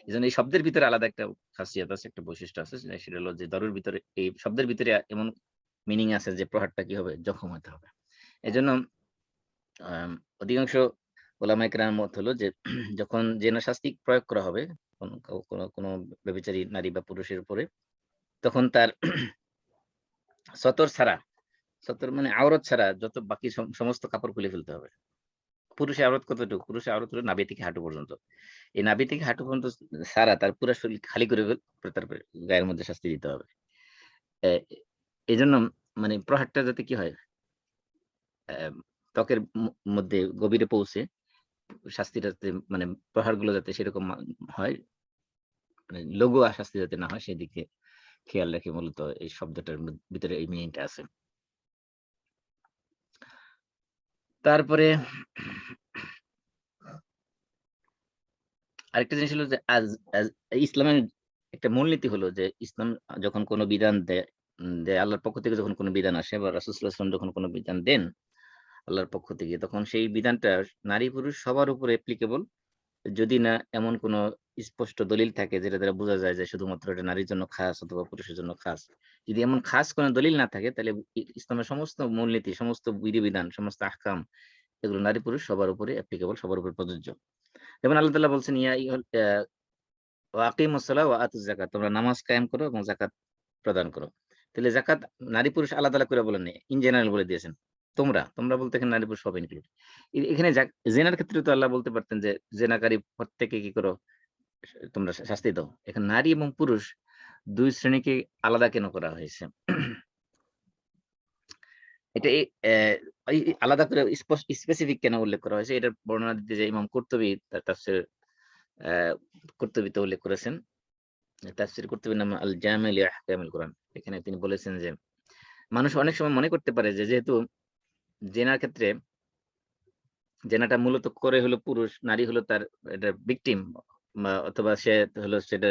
Speaker 1: এই জন্য এই শব্দের ভিতরে আলাদা একটা খাসিয়াত আছে, একটা বৈশিষ্ট্য আছে, সেটা হলো যে দর্বের ভিতরে, এই শব্দের ভিতরে এমন মিনিং আছে যে প্রহারটা কি হবে, জখম হতে হবে। এই জন্য অধিকাংশ ওলামায়ে কেরামের মত হলো যে যখন জেনা শাস্তি প্রয়োগ করা হবে কোনো ব্যভিচারী নারী বা পুরুষের উপরে, তখন তার সতর ছাড়া, সতর মানে আওরত ছাড়া যত বাকি সমস্ত কাপড় খুলে ফেলতে হবে। পুরুষের আওরত কতটুকু? পুরুষের আওরত হলো নাভি থেকে হাঁটু পর্যন্ত। এই নাভি থেকে হাঁটু পর্যন্ত ছাড়া তার পুরো শরীর খালি করে তারপরে গায়ের মধ্যে শাস্তি দিতে হবে। এজন্য মানে প্রহারটা যাতে কি হয়, ত্বকের মধ্যে গভীরে পৌঁছে শাস্তিটা যাতে, মানে প্রহারগুলো যাতে সেরকম হয়, মানে লঘু শাস্তি যাতে না হয় সেদিকে খেয়াল রেখে মূলত এই শব্দটার ভিতরে এই মিনিংটা আছে। তারপরে আরেকটা জিনিস হলো যে ইসলামের একটা মূলনীতি হলো যে ইসলাম যখন কোনো বিধান দেয়, আল্লাহর পক্ষ থেকে যখন কোনো বিধান আসে বা রাসূল সাল্লাল্লাহু আলাইহি ওয়াসাল্লাম যখন কোনো বিধান দেন আল্লাহর পক্ষ থেকে, তখন সেই বিধানটা নারী পুরুষ সবার উপর অ্যাপ্লিকেবল, যদি না এমন কোনো স্পষ্ট দলিল থাকে যেটা দ্বারা বোঝা যায় যে শুধুমাত্র এটা নারীর জন্য খাস অথবা পুরুষের জন্য খাস। যদি এমন খাস কোনো দলিল না থাকে তাহলে ইসলামের সমস্ত মূলনীতি, সমস্ত বিধিবিধান, সমস্ত আহকাম এগুলো নারী পুরুষ সবার উপরে অ্যাপ্লিকেবল, সবার উপর প্রযোজ্য। যেমন আল্লাহ তাআলা বলছেন ইয়া ওয়া আকিমুস সালাহ ওয়া আতুজ যাকাত, তোমরা নামাজ কায়েম করো এবং যাকাত প্রদান করো। তাহলে যাকাত নারী পুরুষ আলাদা আলাদা করে বলেন নাই, ইন জেনারেল বলে দিয়েছেন। তোমরা বলতে এখানে নারী পুরুষ সব ইনক্লুড। এখানে জেনার ক্ষেত্রে তো আল্লাহ বলতে পারতেন যে জেনাকারী প্রত্যেকে কি করো, তোমরা শাস্তি দাও। এখানে নারী এবং পুরুষ দুই শ্রেণীকে আলাদা কেন করা হয়েছে? এটা আলাদা করে স্পেসিফিক কেন উল্লেখ করা হয়েছে, এটার বর্ণনা দিতে যে ইমাম কুরতুবী তার তাফসীর কুরতুবীতে উল্লেখ করেছেন। তাফসীর কুরতুবীর নাম আল জামি' লি আহকামিল কুরআন। এখানে তিনি বলেছেন যে মানুষ অনেক সময় মনে করতে পারে যে যেহেতু জেনার ক্ষেত্রে জেনাটা মূলত করে হলো পুরুষ, নারী হলো তার এটা ভিকটিম, বা অথবা সে হলো সেটা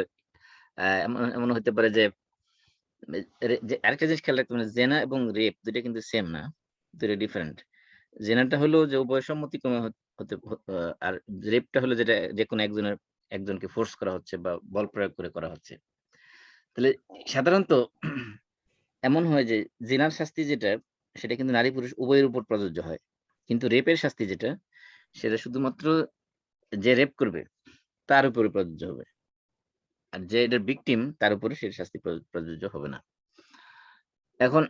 Speaker 1: এমন হতে পারে যে আরেকটা জিনিস খেয়াল রাখতে হবে, জেনা এবং রেপ দুইটা কিন্তু সেম না, দুইটা ডিফারেন্ট। জেনাটা হলো যে উভয় সম্মতিক্রমে হতে, আর রেপটা হলো যেটা যেকোনো একজনকে ফোর্স করা হচ্ছে বা বল প্রয়োগ করে করা হচ্ছে। তাহলে সাধারণত এমন হয় যে জিনার শাস্তি যেটা সেটা কিন্তু নারী পুরুষ উভয়ের উপর প্রযোজ্য হয়। কিন্তু রেপের শাস্তি যেটা সেটা শুধুমাত্র যে রেপ করবে তার উপরে প্রযোজ্য হবে। আর যে এটার ভিকটিম তার উপরে সেই শাস্তি প্রযোজ্য হবে না। এখন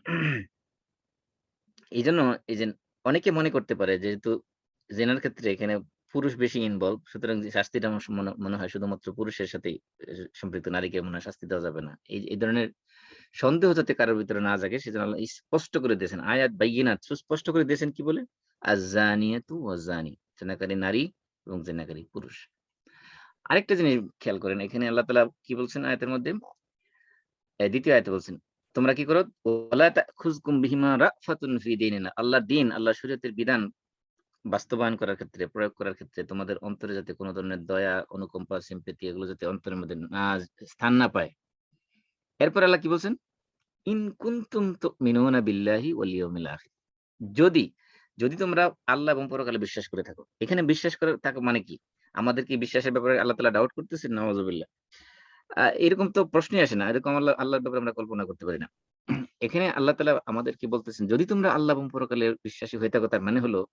Speaker 1: এইজন্য এই যে অনেকে মনে করতে পারে যেহেতু জেনার ক্ষেত্রে এখানে পুরুষ বেশি ইনভলভ, সুতরাং যে শাস্তিটা আমার মনে হয় শুধুমাত্র পুরুষের সাথেই সম্পৃক্ত, নারীকে মনে হয় শাস্তি দেওয়া যাবে না। এই ধরনের সন্দেহ যাতে কারোর ভিতরে না জাগে সেজন্য আল্লাহ স্পষ্ট করে দিয়েছেন, আয়াত বাইয়িনাত সুস্পষ্ট করে দিয়েছেন কি বলে, আয-যানিয়াতু ওয়াজ-যানি, জেনাকারী নারী এবং জেনাকারী পুরুষ। আরেকটা জিনিস খেয়াল করেন, এখানে আল্লাহ তাআলা কি বলছেন আয়াতের মধ্যে, দ্বিতীয় আয়াতে বলছেন তোমরা কি করো, ওয়ালা তাখুযকুম বিহিমা রাফাতুন ফি দীনিনা, আল্লাহর দ্বীন, আল্লাহর শরীয়তের বিধান বাস্তবায়ন করার ক্ষেত্রে, প্রয়োগ করার ক্ষেত্রে তোমাদের অন্তরে যাতে কোনো ধরনের দয়া, অনুকম্পা, সিম্প্যাথি এগুলো যাতে অন্তরের মধ্যে স্থান না পায়। এরপর আল্লাহ কি বলছেন, ইন কুনতুম তুমিনুনা বিল্লাহি ওয়াল ইয়াউমিল আখির, যদি যদি তোমরা আল্লাহ এবং পরকালে বিশ্বাস করে থাকো। এখানে বিশ্বাস করে থাকো মানে কি, আমাদের কি বিশ্বাসের ব্যাপারে আল্লাহ তাআলা ডাউট করতেছেন? নাউযুবিল্লাহ। এরকম তো প্রশ্নই আসে না। এরকম আল্লাহর ব্যাপারে আমরা কল্পনা করতে পারি না। এখানে আল্লাহ তাআলা আমাদেরকে বলতেছেন, যদি তোমরা আল্লাহ এবং পরকালে বিশ্বাসী হয়ে থাকো, তার মানে হলো,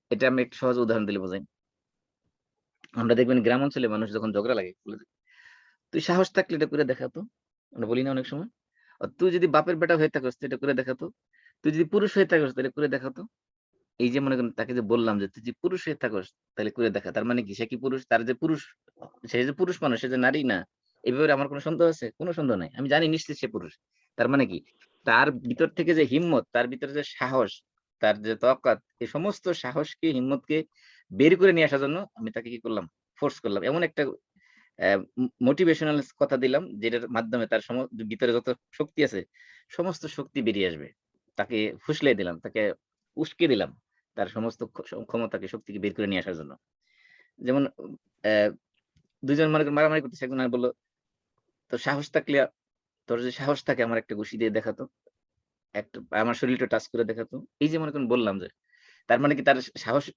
Speaker 1: এটা আমি একটা সহজ উদাহরণ দিলে বোঝাই। আমরা দেখবেন গ্রাম অঞ্চলে মানুষ যখন ঝগড়া লাগে, বলে যে, "তুই সাহস থাকলে এটা করে দেখা তো।" আমরা বলি না অনেক সময়? "তুই যদি বাপের বেটা হয়ে থাকস তো এটা করে দেখা তো। তুই যদি পুরুষ হয়ে থাকস তাহলে করে দেখা তো।" এই যে মনে করেন তাকে যে বললাম যে, "তুই যে পুরুষ হয়ে থাকস তাহলে করে দেখা।" তার মানে কি? সে কি পুরুষ? তার যে পুরুষ, সে যে পুরুষ মানুষ, সে যে নারী না। এই ব্যাপারে আমার কোন সন্দেহ আছে? কোন সন্দেহ নাই। আমি জানি নিশ্চিত সে পুরুষ। তার মানে কি? তার ভিতর থেকে যে হিম্মত, তার ভিতরে যে সাহস, তার যে তাওয়াক্কুত, এই সমস্ত সাহসকে, হিম্মতকে বের করে নিয়ে আসার জন্য আমি তাকে কি করলাম? ফোর্স করলাম। এমন একটা মোটিভেশনাল কথা দিলাম, যেটার মাধ্যমে তার ভিতরে যত শক্তি আছে, সমস্ত শক্তি বেরিয়ে আসবে। তাকে ফুসলিয়ে দিলাম, তাকে উস্কে দিলাম। তার সমস্ত ক্ষমতাকে, শক্তিকে বের করে নিয়ে আসার জন্য। যেমন অ্যা ২ জন মনে করেন মারামারি করতেছে। একজন আর বলল, "তোর সাহস থাকলে, তোর যদি সাহস থাকে আমার একটা ঘুষি দিয়ে দেখা তো। একটা আমার শরীরটা টাচ করে দেখা তো।" এই যে মনে করেন বললাম যে, তার মানে কি তার সাহস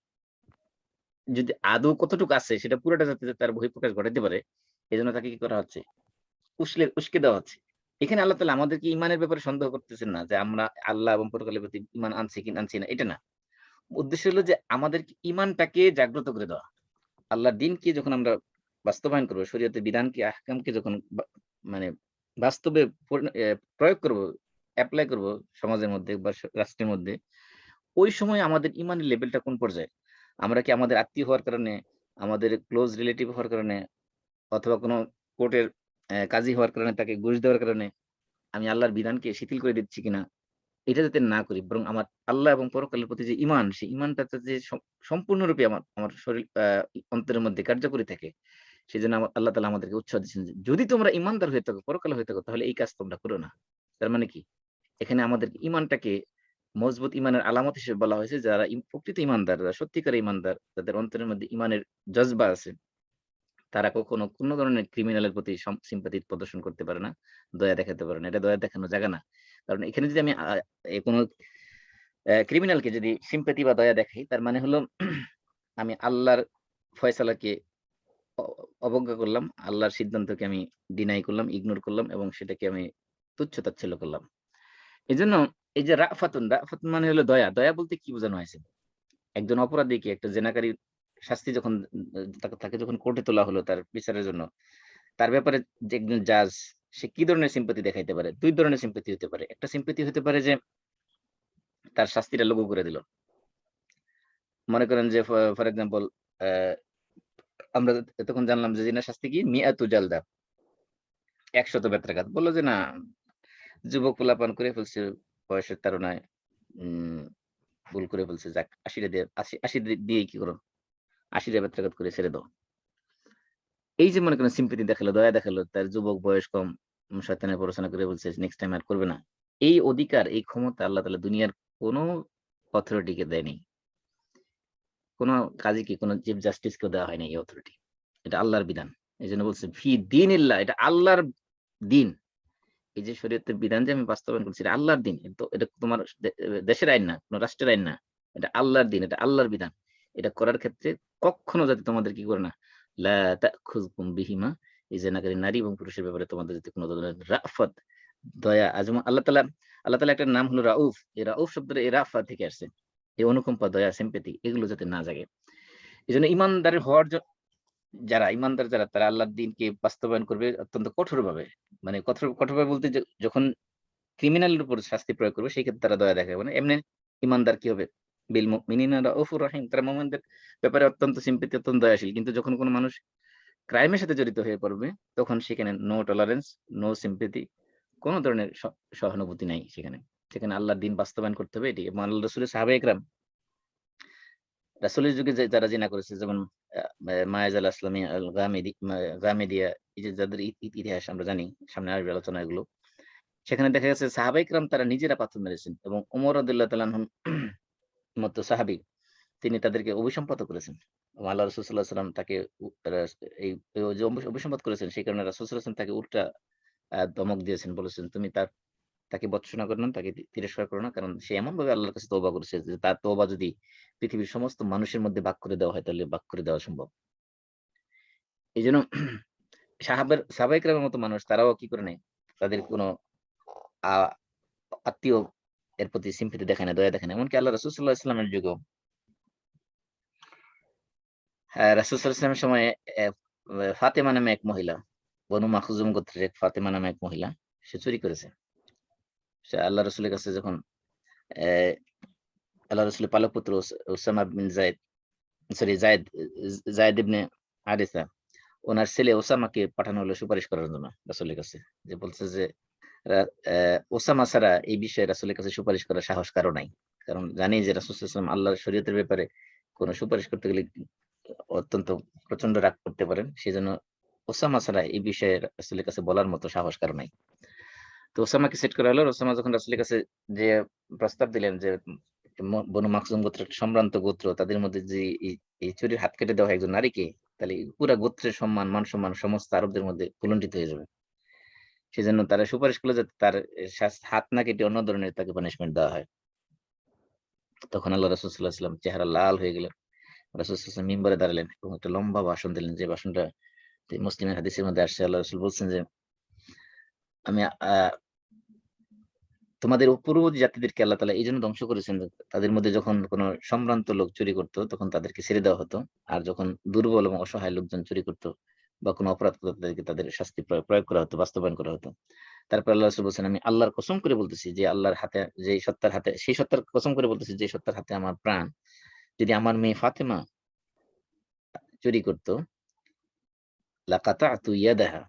Speaker 1: যদি আদৌ কতটুকু আছে সেটা পুরোটা যাতে তার বহিঃপ্রকাশ ঘটাতে পারে, এজন্য তাকে কি করা হচ্ছে? উস্কে দেওয়া হচ্ছে। এখানে আল্লাহ তাআলা আমাদেরকে ঈমানের ব্যাপারে সন্দেহ করতেছেন না, যে আমরা আল্লাহ এবং পরকালের প্রতি ঈমান আনছি কি আনছি না, এটা না। উদ্দেশ্য হলো যে আমাদেরকে ঈমানটাকে জাগ্রত করে দেওয়া। আল্লাহর দিনকে যখন আমরা বাস্তবায়ন করব, শরীয়তের বিধানকে, আহকামকে যখন মানে বাস্তবে প্রয়োগ করব, এপ্লাই করব সমাজের মধ্যে বা রাষ্ট্রের মধ্যে, ওই সময় আমাদের ঈমানের লেভেলটা কোন পর্যায়ে? আমরা কি আমাদের আত্মীয় হওয়ার কারণে, আমাদের ক্লোজ রিলেটিভ হওয়ার কারণে, অথবা কোনো কোর্টের কাজী হওয়ার কারণে, তাকে ঘুষ দেওয়ার কারণে আমি আল্লাহর বিধানকে শিথিল করে দিচ্ছি কিনা, এটা যাতে না করি। বরং আমার আল্লাহ এবং পরকালের প্রতি যে ঈমান, সেই ঈমানটা যাতে সম্পূর্ণরূপে আমার শরীর অন্তরের মধ্যে কার্যকরী থাকে। সেজন্য আল্লাহ তাআলা আমাদেরকে উৎসাহ দিচ্ছেন যে, "যদি তোমরা ঈমানদার হয়ে থাকো, পরকালে হয়ে থাকো, তাহলে এই কাজ তোমরা করো না।" তার মানে কি? এখানে আমাদের ঈমানটাকে মজবুত ঈমানের আলামত হিসেবে বলা হয়েছে, যারা প্রকৃত ঈমানদার, যারা সত্যিকারের ঈমানদার, যাদের অন্তরের মধ্যে ঈমানের জজবা আছে, তারা কখনো কোন ধরনের ক্রিমিনালের প্রতি সিম্প্যাথি প্রদর্শন করতে পারে না, দয়া দেখাতে পারে না। এটা দয়া দেখানোর জায়গা না। কারণ এখানে যদি আমি কোন ক্রিমিনালকে যদি সিম্প্যাথি বা দয়া দেখাই, তার মানে হলো আমি আল্লাহর ফয়সালাকে অ অবজ্ঞা করলাম। আল্লাহর সিদ্ধান্তকে আমি ডিনাই করলাম, ইগনোর করলাম এবং সেটাকে আমি তুচ্ছ-তাচ্ছিল্য করলাম। এজন্য এই যে রাফাতুন মানে হলো দয়া। দয়া বলতে কি বোঝানো হয়েছে? একজন অপরাধীকে, একটা জেনাকারীর শাস্তি যখন তাকে যখন কোর্টে তোলা হলো তার বিচারের জন্য, তার ব্যাপারে যে একজন জাজ, সে কি ধরনের সিম্প্যাথি দেখাইতে পারে? ২ ধরনের সিম্প্যাথি হতে পারে। একটা সিম্প্যাথি হতে পারে যে তার শাস্তিটা লঘু করে দিল। মনে করেন যে ফর এক্সাম্পল, অ্যা আমরা তখন জানলাম যে জিনার শাস্তি কি? মিআতু জালদা, ১০০ বেত্রাঘাত। বলল যে, "না, যুবক পোলাপান করে ফেলছে বয়সের তাড়নায়, উম ভুল করে ফেলছে। যাক ৮০ টা দিয়ে ৮০ দিয়েই কি করো? ৮০ টা বেত্রাঘাত করে ছেড়ে দাও।" এই যে মনে করেন সিম্প্যাথি দেখালো, দয়া দেখালো, তার যুবক বয়স কম, শয়তানের প্ররোচনা করে বলছে নেক্সট টাইম আর করবে না। এই অধিকার, এই ক্ষমতা আল্লাহ তাআলা দুনিয়ার কোন অথরিটিকে দেয়নি। কোন কাজীকে, কোন চিফ জাস্টিস কেও দেওয়া হয়নি এই অথরিটি। এটা আল্লাহর বিধান। এজন্য বলছে ফি দীনিল্লাহ, এটা আল্লাহর দিন। এই যে শরীয়তের বিধান যে আমি বাস্তবায়ন করছি, এটা আল্লাহর দিন। এটা তোমার দেশের আইন না, কোন রাষ্ট্রের আইন না। এটা আল্লাহর দিন, এটা আল্লাহর বিধান। এটা করার ক্ষেত্রে কখনো যাতে তোমাদের কি করে না, লা তাখুযকুম বিহিমা, এই যে নারী এবং পুরুষের ব্যাপারে তোমাদের যাতে কোন ধরনের রাফাত, দয়া, যেমন আল্লাহ তাআলা একটা নাম হলো রাউফ। এই রাউফ শব্দটা এই রাফা থেকে আসছে। এই অনুকম্পা, দয়া, সিম্প্যাথি এগুলো যাতে না জাগে। এজন্য ঈমানদার হওয়ার যারা ঈমানদার, যারা তারা আল্লাহর দিনকে বাস্তবায়ন করবে অত্যন্ত কঠোরভাবে। মানে কঠোরভাবে বলতে, যখন ক্রিমিনালের উপর শাস্তি প্রয়োগ করবে সেই ক্ষেত্রে তারা দয়া দেখাবে না। এমনি ঈমানদার কি হবে? বিল মুমিনিনা রাউফুর রাহিম। তারা মুমিনদের ব্যাপারে অত্যন্ত সিম্প্যাথি, অত্যন্ত দয়াশীল। কিন্তু যখন কোন মানুষ ক্রাইম এর সাথে জড়িত হয়ে পড়বে, তখন সেখানে নো টলারেন্স, নো সিম্প্যাথি, কোন ধরনের সহানুভূতি নাই সেখানে। সেখানে আল্লাহর দিন বাস্তবায়ন করতে হবে এটি। এবং আল্লাহর রাসূলের সাহাবায়ে কেরাম, রাসূলের যুগে যে যারা জিনা করেছে, যেমন আ মায়াজ আল আসলামী, আল গামেদিয়া, এই যে যাদের ইতিহাস আমরা জানি, সামনে আসবে আলোচনা এগুলো। সেখানে দেখা গেছে সাহাবায়ে কেরাম তারা নিজেরা পাথর মেরেছেন এবং ওমর রাদিয়াল্লাহু তাআলা আনহুর মতো সাহাবী, তিনি তাদেরকে অভিসম্পাত করেছেন। এবং আল্লাহ রাসূল সাল্লাল্লাহু আলাইহি ওয়াসাল্লাম তাকে এই যে অভিসম্পাত করেছেন, সেই কারণে রাসূল সাল্লাল্লাহু আলাইহি ওয়াসাল্লাম তাকে উল্টা ধমক দিয়েছেন। বলেছেন, "তুমি তাকে ভর্ৎসনা করো না, তাকে তিরস্কার করো না। কারণ সে এমনভাবে আল্লাহর কাছে তওবা করেছে যে তার তওবা যদি পৃথিবীর সমস্ত মানুষের মধ্যে ভাগ করে দেওয়া হয়, তাহলে ভাগ করে দেওয়া সম্ভব।" এজন্য সাহাবায়ে কেরামের মতো মানুষ তারাও কি করে নাই? তাদের কোনো আ আত্মীয় এর প্রতি সিম্পথি দেখায় না, দয়া দেখায় না। এমনকি আল্লাহ রাসূল সাল্লাল্লাহু আলাইহি ওয়াসাল্লামের যুগেও রাসূল সাল্লাল্লাহু আলাইহি ওয়াসাল্লামের সময় ফাতেমা নামে এক মহিলা, বনু মাখজুম গোত্রের এক ফাতেমা নামে এক মহিলা, সে চুরি করেছে। সে আল্লাহ রাসূলের কাছে যখন আহ, আল্লাহ রাসূলের পালক পুত্র উসামা বিন জায়েদ ইবনে হারিসা, ওনার ছেলে ওসামাকে পাঠানো হলো সুপারিশ করার জন্য রাসূলের কাছে, যে বলছে যে ওসামা ছাড়া এই বিষয়ে রাসূলের কাছে সুপারিশ করার সাহস কারো নাই। কারণ জানি যে রাসূল সাল্লাল্লাহু আলাইহি ওয়াসাল্লাম আল্লাহর শরীয়তের ব্যাপারে কোনো সুপারিশ করতে গেলে অত্যন্ত প্রচন্ড রাগ করতে পারেন। সেজন্য ওসামা ছাড়া এই বিষয়ে রাসূলের কাছে বলার মতো সাহস কারো নাই। তো ওসামাকে সেট করা হলো। ওসামা যখন রাসূলের কাছে যে প্রস্তাব দিলেন যে বনু মাখজুম গোত্র একটা সম্ভ্রান্ত গোত্র, তাদের মধ্যে যে এই চুরির হাত কেটে দেওয়া হয় একজন নারীকে, তাহলে পুরা গোত্রের সম্মান মান সম্মান সমস্ত আরবদের মধ্যে কুলণ্ঠিত হয়ে যাবে। সেজন্য তারা সুপারিশ করলো যাতে তার হাত না কেটে অন্য ধরনের তাকে পানিশমেন্ট দেওয়া হয়। তখন আল্লাহ রাসূল সাল্লাল্লাহু আলাইহি ওয়াসাল্লাম চেহারা লাল হয়ে গেলেন। রাসূল সাল্লাল্লাহু আলাইহি ওয়াসাল্লাম মিম্বরে দাঁড়ালেন এবং একটা লম্বা ভাষণ দিলেন, যে ভাষণটা মুসলিমের হাদিসের মধ্যে আসছে। আল্লাহ রাসূল বলছেন যে আমি তোমাদের পূর্ববর্তী জাতিদেরকে আল্লাহ তাআলা এই জন্য ধ্বংস করেছেন, তাদের মধ্যে যখন কোন সম্ভ্রান্ত লোক চুরি করতো তখন তাদেরকে ছেড়ে দেওয়া হতো, আর যখন দুর্বল এবং অসহায় লোকজন চুরি করতো বা কোনো অপরাধ করতো তাদেরকে তাদের শাস্তি প্রয়োগ করা হতো, বাস্তবায়ন করা হতো। তারপর আল্লাহ রাসূল বলছেন, আমি আল্লাহর কসম করে বলতেছি যে আল্লাহর হাতে, যে সত্তার হাতে, সেই সত্তার কসম করে বলতেছি যে সত্তার হাতে আমার প্রাণ, যদি আমার মেয়ে ফাতেমা চুরি করতো লাকাতাতু ইয়াদাহা,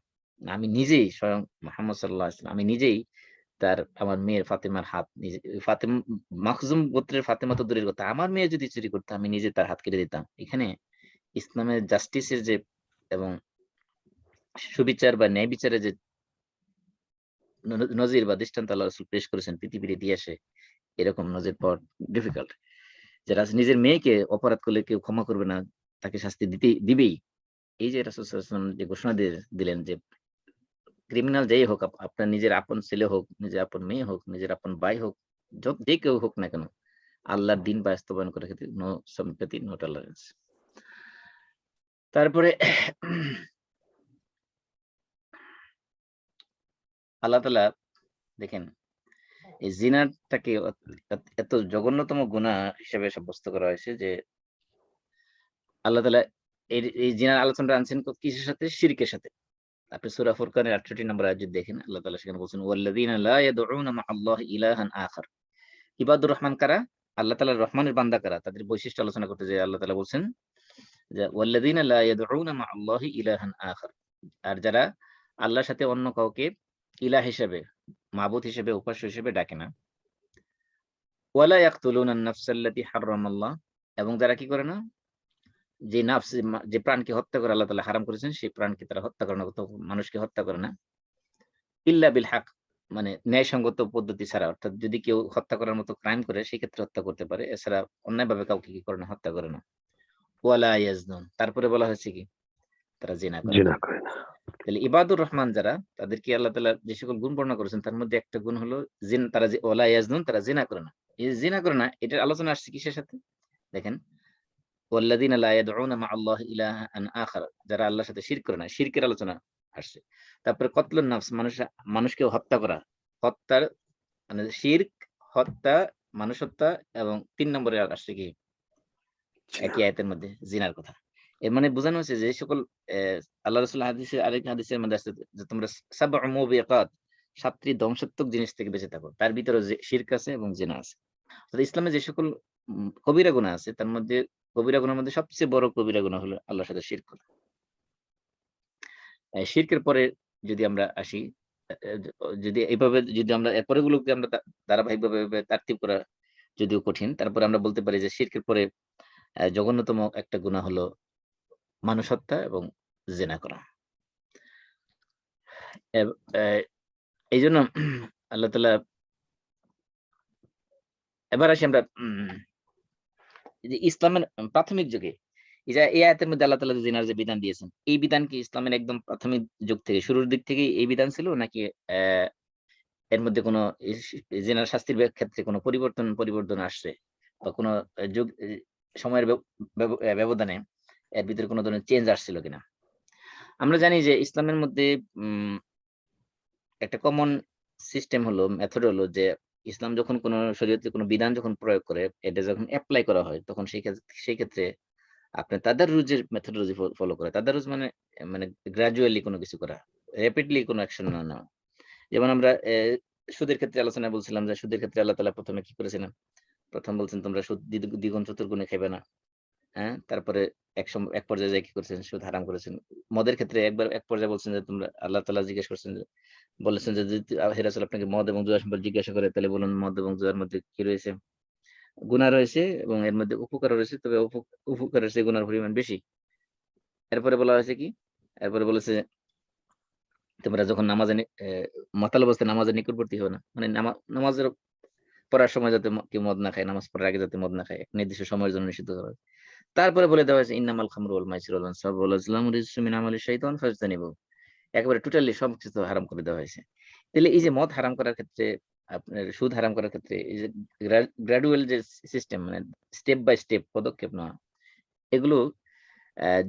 Speaker 1: আমি নিজেই স্বয়ং মুহাম্মদ সাল্লাল্লাহু আলাইহি ওয়াসাল্লাম, আমি নিজেই আমার মেয়ের ফাতেমার হাত নিজে, ফাতেমা মাখজুম গোত্রের ফাতেমা তো দূরের কথা, আমার মেয়ে যদি চুরি করতো আমি নিজে তার হাত কেটে দিতাম। এখানে ইসলামের জাস্টিসের যে এবং সুবিচার বা ন্যায় বিচারের যে নজির বা দৃষ্টান্ত আল্লাহ রাসূল পেশ করেছেন পৃথিবীর ইতিহাসে, এরকম নজির পাওয়া ডিফিকাল্ট। যারা নিজের মেয়েকে অপরাধ করলে কেউ ক্ষমা করবে না, তাকে শাস্তি দিবেই। এই যে রাসূল সাল্লাল্লাহু আলাইহি ওয়াসাল্লাম যে ঘোষণা দিলেন যে ক্রিমিনাল যেই হোক, আপনার নিজের আপন ছেলে হোক, নিজের আপন মেয়ে হোক, নিজের আপন ভাই হোক, যে কেউ হোক না কেন, আল্লাহর দিন বাস্তবায়ন করার ক্ষেত্রে নো সিম্প্যাথি, নো টলারেন্স। তারপরে আল্লাহ তাআলা দেখেন এই জিনাটাকে এত জঘন্যতম গুনাহ হিসেবে সাব্যস্ত করা হয়েছে যে আল্লাহ তাআলা এই জিনার আলোচনাটা আনছেন কিসের সাথে? শিরকের সাথে। আপনি সূরা ফুরকানের 68 নম্বর আয়াত যদি দেখেন, আল্লাহ তাআলা সেখানে বলছেন ওয়াল্লাযীনা লা ইয়াদউনা মা'আল্লাহি ইলাহান আখার। ইবাদুর রহমান কারা? আল্লাহ তাআলার রহমানের বান্দা কারা? তাদের বৈশিষ্ট্য আলোচনা করতে যেয়ে আল্লাহ তাআলা বলছেন যে ওয়াল্লাযীনা লা ইয়াদউনা মা'আল্লাহি ইলাহান আখার, আর যারা আল্লাহর সাথে অন্য কাউকে ইলাহ হিসেবে, মাবুদ হিসেবে, উপাস্য হিসেবে ডাকে না। ওয়ালা ইয়াকতুলুনা আন-নাফসাল্লাতী হারামাল্লাহ, এবং যারা কি করে না, যে নাফস, যে প্রাণকে হত্যা করে আল্লাহ তাআলা হারাম করেছেন, সেই প্রাণকে তারা হত্যা করে না, মানুষকে হত্যা করে না। ইল্লা বিল হক, মানে ন্যায়সঙ্গত পদ্ধতি ছাড়া। অর্থাৎ যদি কেউ হত্যা করার মতো ক্রাইম করে সেক্ষেত্রে হত্যা করতে পারে, এছাড়া অন্যায়ভাবে কাউকে কি করে না, হত্যা করে না। ওয়ালা ইয়াজনুন, তারপরে বলা হয়েছে কি, তারা জিনা করে না।
Speaker 2: জিনা করে না।
Speaker 1: তাহলে ইবাদুর রহমান যারা, তাদেরকে আল্লাহ তাআলা যে সকল গুণ বর্ণনা করেছেন তার মধ্যে একটা গুণ হলো তারা যে ওয়ালা ইয়াজনুন, তারা জিনা করে না। এই জিনা করে না, এটার আলোচনা আসছে কিসের সাথে? দেখেন ওয়াল্লাযীনা লা ইয়াদউনা মা'আল্লাহি ইলাহান আখার, যারা আল্লাহর সাথে শিরক করে না, শিরকের আলোচনা আসছে। তারপরে কতলুন নাফস, মানুষকে হত্যা করা, হত্যার মানে শিরক, হত্যা, মানুষ হত্যা, এবং ৩ নম্বরে আসছে কি একই আয়াতের মধ্যে জিনার কথা। এর মানে বোঝানো হচ্ছে যে সকল আল্লাহ রাসূল আরেক হাদিসের মধ্যে আসছে যে তোমরা সাবউ মুবিকাত, ৭টি ধ্বংসাত্মক জিনিস থেকে বেঁচে থাকো। তার ভিতরে যে শিরক আছে এবং জিনা আছে। তো ইসলামে যে সকল কবিরা গুনাহ আছে তার মধ্যে, কবিরা গুনাহের মধ্যে সবচেয়ে বড় কবিরা গুনাহ হলো আল্লাহর সাথে শিরক করা। শিরকের পরে যদি আমরা আসি, যদি এইভাবে যদি আমরা এরপরে গুলোকে আমরা ধারাবাহিকভাবে তারতিব করা যদিও কঠিন, তারপরে আমরা বলতে পারি যে শিরকের পরে জঘন্যতম একটা গুনাহ হলো মানুষ হত্যা এবং জিনা করা। এইজন্য আল্লাহ তাআলা, এবার আসি আমরা যে ইসলামের প্রাথমিক যুগে এই আয়াতের মধ্যে আল্লাহ তাআলা জিনার যে বিধান দিয়েছেন, এই বিধান কি ইসলামের একদম প্রাথমিক যুগ থেকে, শুরুর দিক থেকেই এই বিধান ছিল, নাকি এর মধ্যে কোনো জিনার শাস্তির ক্ষেত্রে কোনো পরিবর্তন আসছে, বা কোনো যুগ সময়ের ব্যবধানে এর ভিতরে কোনো ধরনের চেঞ্জ আসছিল কিনা? আমরা জানি যে ইসলামের মধ্যে একটা কমন সিস্টেম হলো, মেথড হলো যে ইসলাম যখন কোনো শরীয়তে কোনো বিধান যখন প্রয়োগ করে, এটা যখন অ্যাপ্লাই করা হয়, তখন সেই ক্ষেত্রে আপনি তাদাররুজের মেথোডোলজি ফলো করে। তাদাররুজ মানে মানে গ্র্যাজুয়ালি কোনো কিছু করা, র‍্যাপিডলি কোনো অ্যাকশন না নেওয়া। যেমন আমরা সুদের ক্ষেত্রে আলোচনায় বলছিলাম যে সুদের ক্ষেত্রে আল্লাহ তাআলা ১ম এ কি করেছিলেন? ১ম বলছেন তোমরা সুদ দ্বিগুণ চতুর্গুণে খাইবে না। হ্যাঁ? তারপরে এক পর্যায়ে যেয়ে কি করেছেন? সুদ হারাম করেছেন। মদের ক্ষেত্রে এক পর্যায়ে বলছেন যে তোমরা, আল্লাহ তাআলা জিজ্ঞেস করছেন যে, বলেছেন যে যদি হে রাসূল আপনাকে মদ এবং জুয়া সম্পর্কে জিজ্ঞাসা করে তাহলে বলুন মদ এবং জুয়ার মধ্যে কি রয়েছে? গুনাহ রয়েছে এবং এর মধ্যে উপকারও রয়েছে, তবে উপকারের চেয়ে গুনার পরিমাণ বেশি। এরপরে বলা হয়েছে কি? এরপরে বলেছে তোমরা যখন মাতাল অবস্থায় নামাজের নিকটবর্তী হও না। মানে নামাজের পড়ার সময় যাতে কেউ মদ না খায়, নামাজ পড়ার আগে যাতে মদ না খায়, এক নির্দিষ্ট সময়ের জন্য নিষিদ্ধ করা হয়। তারপরে বলে দেওয়া হয়েছে ইন্নামাল খামরু ওয়াল মাইসিরু ওয়াল আনসাবু ওয়াল আজলামু রিজসুম মিন আমালি শাইতান ফাজতানিবুহু। একেবারে টোটালি সবকিছু হারাম করে দেওয়া হয়েছে। তাহলে এই যে মদ হারাম করার ক্ষেত্রে, আপনার সুদ হারাম করার ক্ষেত্রে এই যে গ্র্যাডুয়াল যে সিস্টেম, মানে স্টেপ বাই স্টেপ পদক্ষেপ নেওয়া, এগুলো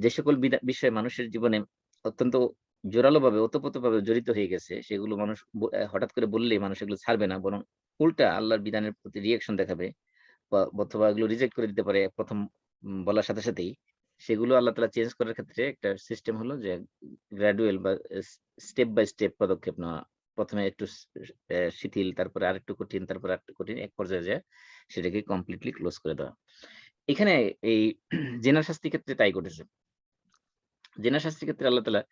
Speaker 1: যে সকল বিষয় মানুষের জীবনে অত্যন্ত জোরালোভাবে ওতপ্রোতভাবে জড়িত হয়ে গেছে, সেগুলো মানুষ হঠাৎ করে বললেই মানুষ এগুলো ছাড়বে না, বরং উল্টা আল্লাহর বিধানের প্রতি রিঅ্যাকশন দেখাবে বা অথবা এগুলো রিজেক্ট করে দিতে পারে ১ম বলার সাথে সাথেই। সেগুলো আল্লাহ তাআলা চেঞ্জ করার ক্ষেত্রে একটা সিস্টেম হলো যে গ্র্যাডুয়াল বা স্টেপ বাই স্টেপ পদক্ষেপ নেওয়া। ১ম এ একটু শিথিল, তারপরে আরেকটু কঠিন, তারপরে আরেকটু কঠিন, এক পর্যায়ে যেয়ে সেটাকে কমপ্লিটলি ক্লোজ করে দেওয়া। এখানে এই জেনার শাস্তির ক্ষেত্রে তাই ঘটেছে। জেনা শাস্তির ক্ষেত্রে আল্লাহ তাআলা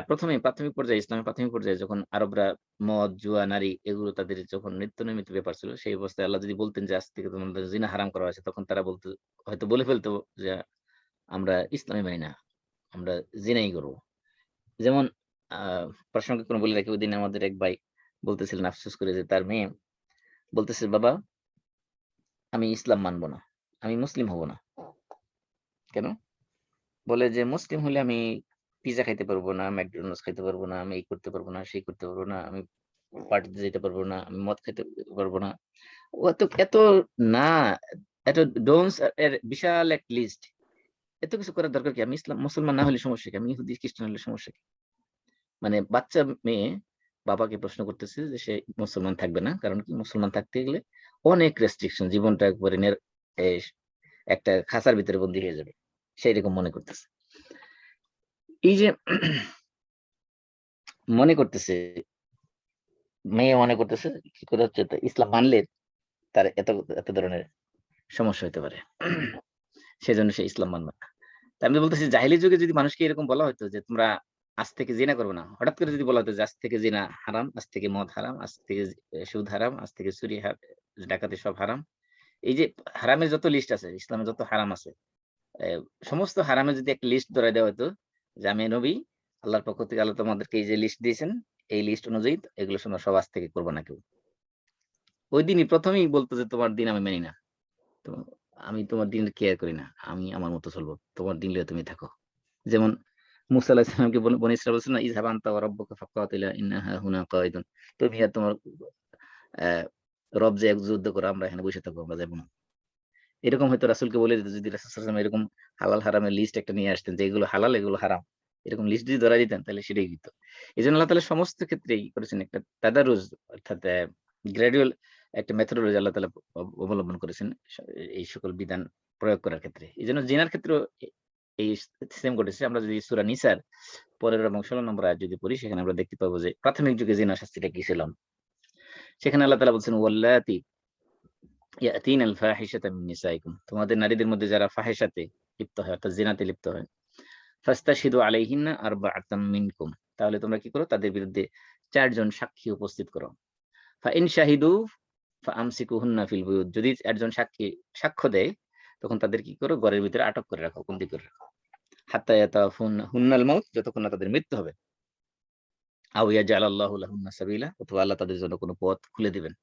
Speaker 1: ১ম এই প্রাথমিক পর্যায়ে, ইসলামের প্রাথমিক পর্যায়ে যখন আরবরা মদ, জুয়া, নারী এগুলো তাদের যখন নিত্য নৈমিত্তিক ব্যাপার ছিল, সেই অবস্থায় আল্লাহ যদি বলতেন যে আজ থেকে তোমাদের জিনা হারাম করা হয়েছে, তখন তারা হয়তো বলে ফেলতো যে আমরা ইসলামই মানি না, আমরা জিনাই করব। যেমন আ প্রাসঙ্গিক কোনো বলে রাখি, ওইদিন আমাদের এক ভাই বলতেছিলেন আফসোস করে যে তার মেয়ে বলতেছে, "বাবা আমি ইসলাম মানব না। আমি মুসলিম হব না।" কেন? বলে যে মুসলিম হলে আমি পিজ্জা খাইতে পারবো না, ম্যাকডোনাল্ডস খাইতে পারবো না, আমি এই করতে পারবো না, সেই করতে পারবো না, আমি পার্টিতে যেতে পারবো না, আমি মদ খাইতে পারবো না। ও এত না, এত ডোন্টস এর বিশাল এক লিস্ট। এত কিছু করার দরকার কি? আমি মুসলমান না হলে সমস্যা কি? আমি ইহুদি খ্রিস্টান হলে সমস্যা কি? মানে বাচ্চা মেয়ে বাবাকে প্রশ্ন করতেছে যে সে মুসলমান থাকবে না। কারণ কি? মুসলমান থাকতে গেলে অনেক রেস্ট্রিকশন, জীবনটা একবারে এ একটা খাঁচার ভিতরে বন্দী হয়ে যাবে। সে এরকম মনে করতেছে। এই যে মনে করতেছে, মেয়ে মনে করতেছে কি করে হচ্ছে ইসলাম মানলে তার এত ধরনের সমস্যা হতে পারে। সেজন্য সে ইসলাম মানবে না। তাই আমি বলতেছি জাহেলি যুগে যদি মানুষকে এরকম বলা হতো যে তোমরা আজ থেকে জিনা করবে না। হঠাৎ করে যদি বলা হতো যে আজ থেকে জিনা হারাম, আজ থেকে মদ হারাম, আজ থেকে সুদ হারাম, আজ থেকে চুরি ডাকাতি সব হারাম। এই যে হারামের যত লিস্ট আছে, ইসলামে যত হারাম আছে, এ সমস্ত হারামের যদি একটা লিস্ট ধরায় দেওয়া হতো যে আমি নবী, আল্লাহর পক্ষ থেকে আল্লাহ তোমাদেরকে এই যে লিস্ট দিয়েছেন, এই লিস্ট অনুযায়ী এগুলো তোমরা সব আজ থেকে করবে না কেউ। ওইদিনই ১ম এই বলত যে তোমার দিন আমি মানি না। তো আমি তোমার দিনের কেয়ার করি না। আমি আমার মতো চলবো। তোমার দিন লইয়া তুমি থাকো। যেমন মুসা আলাইহিস সালামকে বনী ইসরাঈল বলছিল না, ইযহাব আনতা ওয়া রাব্বুকা ফাকাতিলা ইন্না হাহুনা কাঈদুন। তুমি আর তোমার অ্যা রব যে এক যুদ্ধ করো, আমরা এখানে বসে থাকবো, আমরা যাবো না। এরকম হয়তো রাসূলকে বলে দিত, যদি রাসূল সাল্লাল্লাহু আলাইহি ওয়াসাল্লাম এরকম হালাল হারামের লিস্ট একটা নিয়ে আসতেন যে এগুলো হালাল, এগুলো হারাম। এরকম লিস্ট যদি ধরায় দিতেন তাহলে সেটাই হইতো। এজন্য আল্লাহ তাআলা সমস্ত ক্ষেত্রেই করেছেন একটা তাদারুজ, অর্থাৎ গ্র্যাডুয়াল একটা মেথোডোলজি আল্লাহ তাআলা অবলম্বন করেছেন এই সকল বিধান প্রয়োগ করার ক্ষেত্রে। এজন্য জিনার ক্ষেত্রেও এই সেম ঘটেছে। আমরা যদি সূরা নিসার ১৫ এবং ১৬ নম্বর আয়াত যদি পড়ি, সেখানে আমরা দেখতে পাবো যে প্রাথমিক যুগে জিনা শাস্তিটা কি ছিল। সেখানে আল্লাহ তাআলা বলছেন ওয়াল্লাতী ইয়াতিনাল ফাহিশাতা মিন নিসাইকুম, তোমাদের নারীদের মধ্যে যারা ফাহিশাতে লিপ্ত হয়, অর্থাৎ জিনাতে লিপ্ত হয়, ফাস্তাশহিদু আলাইহিন্না আরবাআতাম মিনকুম, তাহলে তোমরা কি করো? তাদের বিরুদ্ধে ৪ জন সাক্ষী উপস্থিত করো। ফাইন শাহিদু ফাআমসিকুহুন্না ফিল বুয়ুত, যদি একজন সাক্ষী সাক্ষ্য দেয়, তখন তাদের কি করো? ঘরের ভিতরে আটক করে রাখো, বন্দী করে রাখো। হাত্তা ইয়াতাহুন্নাল মাউত, যতক্ষণ না তাদের মৃত্যু হবে। আও ইয়াজআলাল্লাহু লাহুন্না সাবিলা, অথবা আল্লাহ তাদের জন্য কোনো পথ খুলে দিবেন।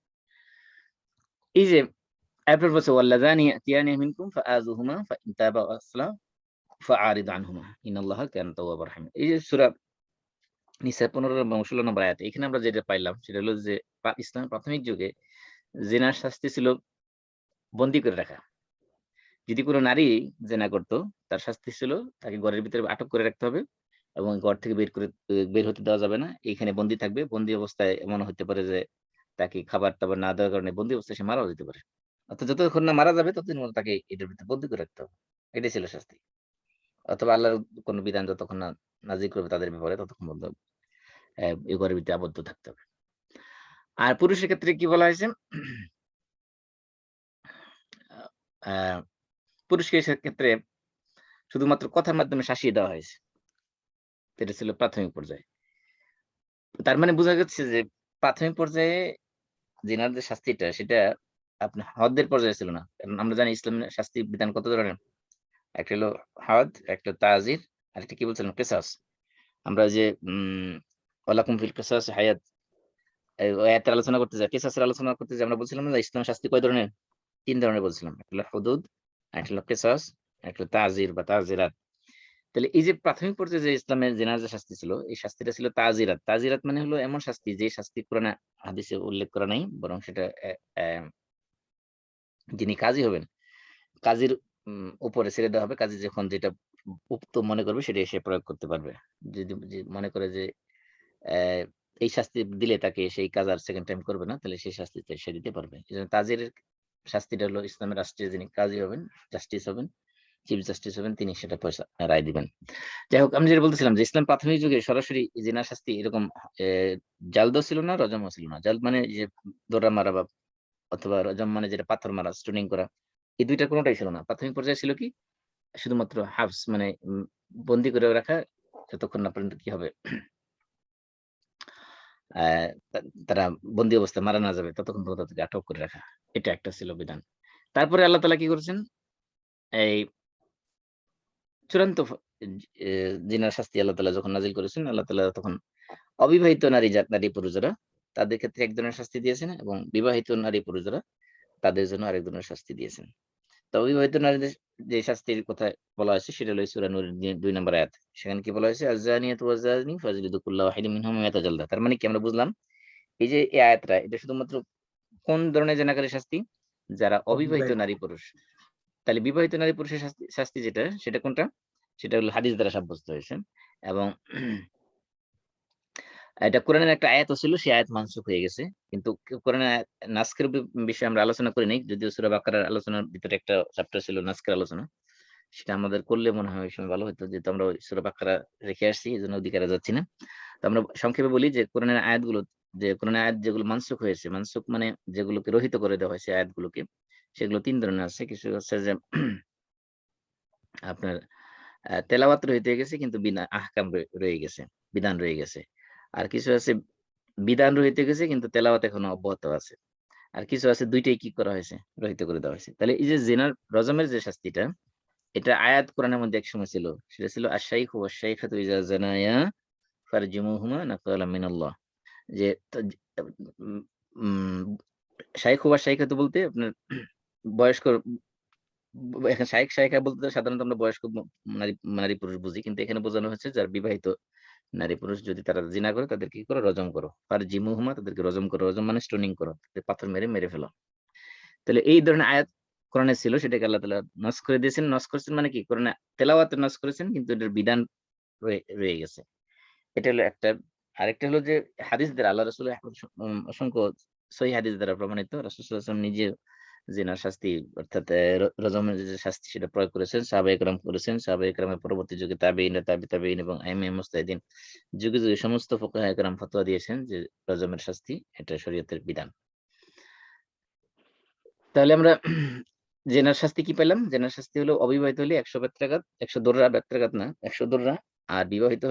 Speaker 1: এই যে এরপর বলছে ওয়াল্লাযানি ইয়াতিয়ানিহি মিনকুম ফাআযুহুমা ফাইন তাবা ওয়া আসলাহা ফাআরিদু আনহুমা ইন্নাল্লাহা কানা তাওয়াবার রাহিম। এই যে সূরা নিসা ১৫ এবং ১৬ নম্বর আয়াতে এখানে আমরা যেটা পাইলাম সেটা হলো যে ইসলামের প্রাথমিক যুগে জিনার শাস্তি ছিল বন্দী করে রাখা। যদি কোনো নারী জেনা করত, তার শাস্তি ছিল তাকে ঘরের ভিতরে আটক করে রাখতে হবে এবং ঘর থেকে বের হতে দেওয়া যাবে না। এইখানে বন্দী থাকবে। বন্দী অবস্থায় এমন হতে পারে যে তাকে খাবার টাবার না দেওয়ার কারণে বন্দী অবস্থায় সে মারাও যেতে পারে। অর্থাৎ যতক্ষণ না মারা যাবে ততদিন পর্যন্ত তাকে এটার ভিতরে বন্দী করে রাখতে হবে। এটাই ছিল শাস্তি। অথবা আল্লাহর কোন বিধান যতক্ষণ না নাজিল করবে তাদের ব্যাপারে ততক্ষণ পর্যন্ত এই ঘরের ভিতরে আবদ্ধ থাকতে হবে। আর পুরুষের ক্ষেত্রে কি বলা হয়েছে? আ পুরুষকে ক্ষেত্রে শুধুমাত্র কথার মাধ্যমে শাসিয়ে দেওয়া হয়েছে। এটা ছিল প্রাথমিক পর্যায়ে। তার মানে বোঝা যাচ্ছে যে প্রাথমিক পর্যায়ে জিনার যে শাস্তিটা সেটা আপনার হদ্দের পর্যায়ে ছিল না। কারণ আমরা জানি ইসলামের শাস্তি বিধান কত ধরনের? একটা হলো হদ, একটা তাজির, আরেকটা কি বলছিলাম? কিসাস। আমরা যে ওয়ালাকুম ফিল কিসাস হায়াত ওই আয়াতের আলোচনা করতে যাই, কিসাসের আলোচনা করতে যাই আমরা বলছিলাম না ইসলাম শাস্তি কয় ধরনের? ৩ ধরনের বলছিলাম। একটা হলো হুদুদ, আরেকটা হলো কিসাস, একটা হলো তাজির বা তাজিরাত। তাহলে এই যে প্রাথমিক পর্যায়ে যে ইসলামের জিনার যে শাস্তি ছিল, এই শাস্তিটা ছিল তাজিরাত। তাজিরাত মানে হলো এমন শাস্তি যে শাস্তি কোরআনে হাদিসে উল্লেখ করা নাই, বরং সেটা যিনি কাজী হবেন, কাজীর উপরে ছেড়ে দেওয়া হবে। কাজী যখন যেটা উক্ত মনে করবে সেটাই সে প্রয়োগ করতে পারবে। যদি যে মনে করে যে অ্যা এই শাস্তি দিলে তাকে সেই কাজ আর সেকেন্ড টাইম করবে না, তাহলে সেই শাস্তিতে সে দিতে পারবে। এজন্য তাজিরের শাস্তিটা হলো ইসলামের রাষ্ট্রে যিনি কাজী হবেন, জাস্টিস হবেন, চিফ জাস্টিস হবেন তিনি সেটা রায় দিবেন। যাই হোক আমি যেটা বলতেছিলাম যে ইসলাম প্রাথমিক যুগে সরাসরি জিনা শাস্তি এরকম জালদও ছিল না, রজমও ছিল না। জালদ মানে যে দৌড়া মারা বা অথবা রজম মানে যেটা পাথর মারা, স্টোনিং করা। এই ২ টার কোনটাই ছিল না। প্রাথমিক পর্যায়ে ছিল কি? শুধুমাত্র হাবস মানে বন্দী করে রাখা যতক্ষণ না পর্যন্ত কি হবে? আ তা তারা বন্দী অবস্থায় মারা না যাবে ততক্ষণ পর্যন্ত তাদেরকে আটক করে রাখা। এটা একটা ছিল বিধান। তারপরে আল্লাহ তাআলা কি করেছেন? এই চূড়ান্ত জিনার শাস্তি আল্লাহ তাআলা যখন নাজিল করেছেন, আল্লাহ তাআলা তখন অবিবাহিত নারী পুরুষ যারা তাদের ক্ষেত্রে এক ধরনের শাস্তি দিয়েছেন এবং বিবাহিত নারী পুরুষ যারা তাদের জন্য আরেক ধরনের শাস্তি দিয়েছেন। তো অবিবাহিত নারীদের যে শাস্তির কথা বলা হয়েছে সেটা হলো সূরা নূরের ২ নম্বর আয়াত। সেখানে কি বলা হয়েছে? আয-যানিয়াতু ওয়াজ-যানি ফাজলিদু কুল্লা ওয়াহিদিন মিনহুমা মিআতা জালদা। তার মানে কি আমরা বুঝলাম? এই যে এই আয়াতটা এটা শুধুমাত্র কোন ধরনের জেনাকারীর শাস্তি? যারা অবিবাহিত
Speaker 3: অবিবাহিত।
Speaker 1: নারী পুরুষ। তাহলে বিবাহিত নারী পুরুষের শাস্তি যেটা সেটা কোনটা? সেটা হলো হাদিস দ্বারা সাব্যস্ত হয়েছে এবং এটা কোরআনের একটা আয়াতও ছিল, সেই আয়াত মানসুখ হয়ে গেছে। কিন্তু কোরআনের নাসখের বিষয়ে আমরা আলোচনা করি নাই। যদিও সূরা বাকারার আলোচনার ভিতরে একটা চ্যাপ্টার ছিল নাসখের আলোচনা। সেটা আমাদের করলে মনে হয় ওই সময় ভালো হতো। যেহেতু আমরা ওই সূরা বাকারা রেখে আসছি, এজন্য ওদিকে যাচ্ছি না। তো আমরা সংক্ষেপে বলি যে কোরআনের আয়াতগুলো যে কোরআনের আয়াত যেগুলো মানসুখ হয়েছে, মানসুখ মানে যেগুলোকে রহিত করে দেওয়া হয়েছে আয়াতগুলোকে, সেগুলো ৩ ধরনের আছে। কিছু হচ্ছে যে আপনার তেলাওয়াত রহিত হয়ে গেছে কিন্তু বিনা আহকাম রয়ে গেছে, বিধান রয়ে গেছে। আর কিছু আছে বিধান রহিত গেছে কিন্তু তেলাওয়াত এখনো অব্যাহত আছে। আর কিছু আছে ২ টাই কি করা হয়েছে? রহিত করে দেওয়া হয়েছে। তাহলে এই যে রজমের যে শাস্তিটা, এটা আয়াত কোরআনের মধ্যে একসময় ছিল। সেটা ছিল আশ-শাইখু ওয়াশ-শাইখাতু ইযা জানায়া ফারজুমুহুমা নাকালাম মিনাল্লাহ। যে উম উম শাইখ ওয়াশ-শাইখাতু বলতে আপনার বয়স্ক এখানে শাইখ শাইখা বলতে সাধারণত আমরা বয়স্ক নারী নারী পুরুষ বুঝি। কিন্তু এখানে বোঝানো হচ্ছে যারা বিবাহিত নারী পুরুষ যদি তারা জিনা করে তাদেরকে কি করো? রজম করো। ফারজিমুহুমা তাদেরকে রজম করো। রজম মানে স্টোনিং করো। পাথর মেরে মেরে ফেলো। তাহলে এই ধরনের আয়াত কোরআনে ছিল সেটাকে আল্লাহ তাআলা নস্খ করে দিয়েছেন। নস্খ করেছেন মানে কি? কোরআনে তেলাওয়াতে নস্খ করেছেন কিন্তু এটার বিধান রয়ে গেছে। এটা হলো একটা। আরেকটা হলো যে হাদিস দ্বারা আল্লাহ রাসূল অসংখ্য সহিহ হাদিস দ্বারা প্রমাণিত। রাসূল সাল্লাল্লাহু আলাইহি ওয়াসাল্লাম নিজে জিনার শাস্তি অর্থাৎ রজমের যে শাস্তি সেটা প্রয়োগ করেছেন। সাহাবায়ে কেরাম করেছেন। সাহাবায়ে কেরামের পরবর্তী যুগে তাবেঈন, তাবেঈন এবং আইম্মায়ে মুজতাহিদিন যুগে, যুগে সমস্ত ফুকাহায়ে কেরাম ফতোয়া দিয়েছেন যে রজমের শাস্তি এটা শরীয়তের বিধান। তাহলে আমরা জেনার শাস্তি কি পেলাম? জেনার শাস্তি হলো অবিবাহিত হলে ১০০ বেত্রাঘাত, ১০০ দোররা, বেত্রাঘাত না, ১০০ দোররা। আর বিবাহিত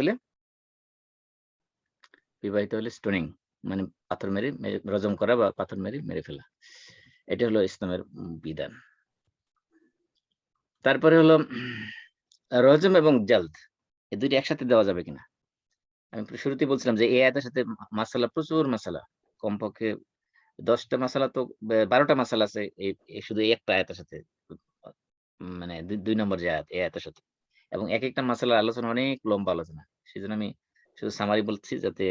Speaker 1: হলে স্টোনিং মানে পাথর মেরে রজম করা বা পাথর মেরে মেরে ফেলা। এটা হলো ইসলামের বিধান। তারপরে হলো রজম এবং জালদ এই ২ টা একসাথে দেওয়া যাবে কিনা? আমি শুরুতেই বলছিলাম যে এই আয়াতের সাথে মাসালা প্রচুর মাসালা। কমপক্ষে ১০ টা মাসালা তো ১২ টা মাসালা আছে এই শুধু এই একটা আয়াতের সাথে। মানে ২ নম্বর যে আয়াত, এই আয়াতের সাথে। এবং একেকটা মাসালার আলোচনা অনেক লম্বা আলোচনা। সেজন্য আমি শুধু সামারি বলছি যাতে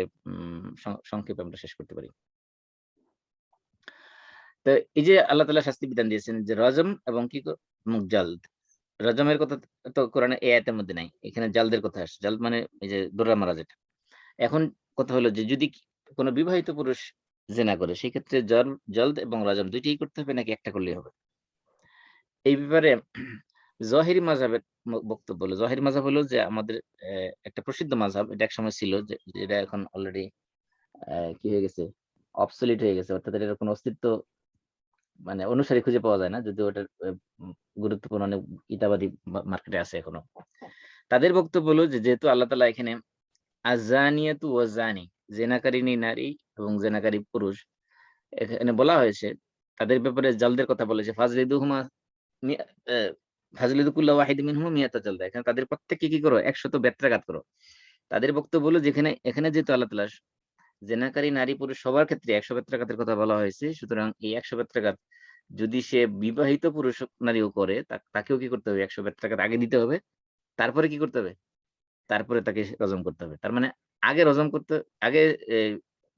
Speaker 1: সংক্ষেপে আমরা শেষ করতে পারি। তো এই যে আল্লাহ তাআলা শাস্তি বিধান দিয়েছেন যে রজম এবং জালদ। রজমের কথা তো কোরআনে এই আয়াতের মধ্যে নাই। এখানে জালদের কথা আসছে। জালদ মানে এই যে দোররা মারা যেটা। এখন কথা হলো যে যদি কোন বিবাহিত পুরুষ জেনা করে, সেই ক্ষেত্রে জলদ এবং রাজম দুইটাই করতে হবে নাকি একটা করলেই হবে? এই ব্যাপারে জহিরি মাযহাবের বক্তব্য হলো, জহিরি মাযহাব হলো যে আমাদের একটা প্রসিদ্ধ মাযহাব, এটা একসময় ছিল যেটা এখন অলরেডি কি হয়ে গেছে, অবসলিট হয়ে গেছে, অর্থাৎ এটার কোনো অস্তিত্ব মানে অনুসারী খুঁজে পাওয়া যায় না, যদিও ওটার গুরুত্বপূর্ণ অনেক কিতাবাদি মার্কেটে আছে এখনো। তাদের বক্তব্য হলো যে যেহেতু আল্লাহ তাআলা এখানে আযানিয়াতু ওয়াযানি, জেনাকারিনী নারী এবং জেনাকারী পুরুষ এখানে বলা হয়েছে, তাদের ব্যাপারে জালদের কথা বলেছে, ফাজলিদুহুমা মিয়া ফাজলিদু কুল্লা ওয়াহিদিন মিনহুমা মিয়াতা জালদা, এখানে তাদের প্রত্যেককে কি করো 100 বেত্রাঘাত করো। তাদের বক্তব্য হলো যেখানে এখানে যেহেতু আল্লাহ তাআলা জেনাকারী নারী পুরুষ সবার ক্ষেত্রে 100 বেত্রাঘাতের কথা বলা হয়েছে, সুতরাং এই 100 বেত্রাঘাত যদি সে বিবাহিত পুরুষ নারীও করে তাকেও কি করতে হবে 100 বেত্রাঘাত আগে দিতে হবে, তারপরে কি করতে হবে, তারপরে তাকে রজম করতে হবে। তার মানে আগে রজম করতে, আগে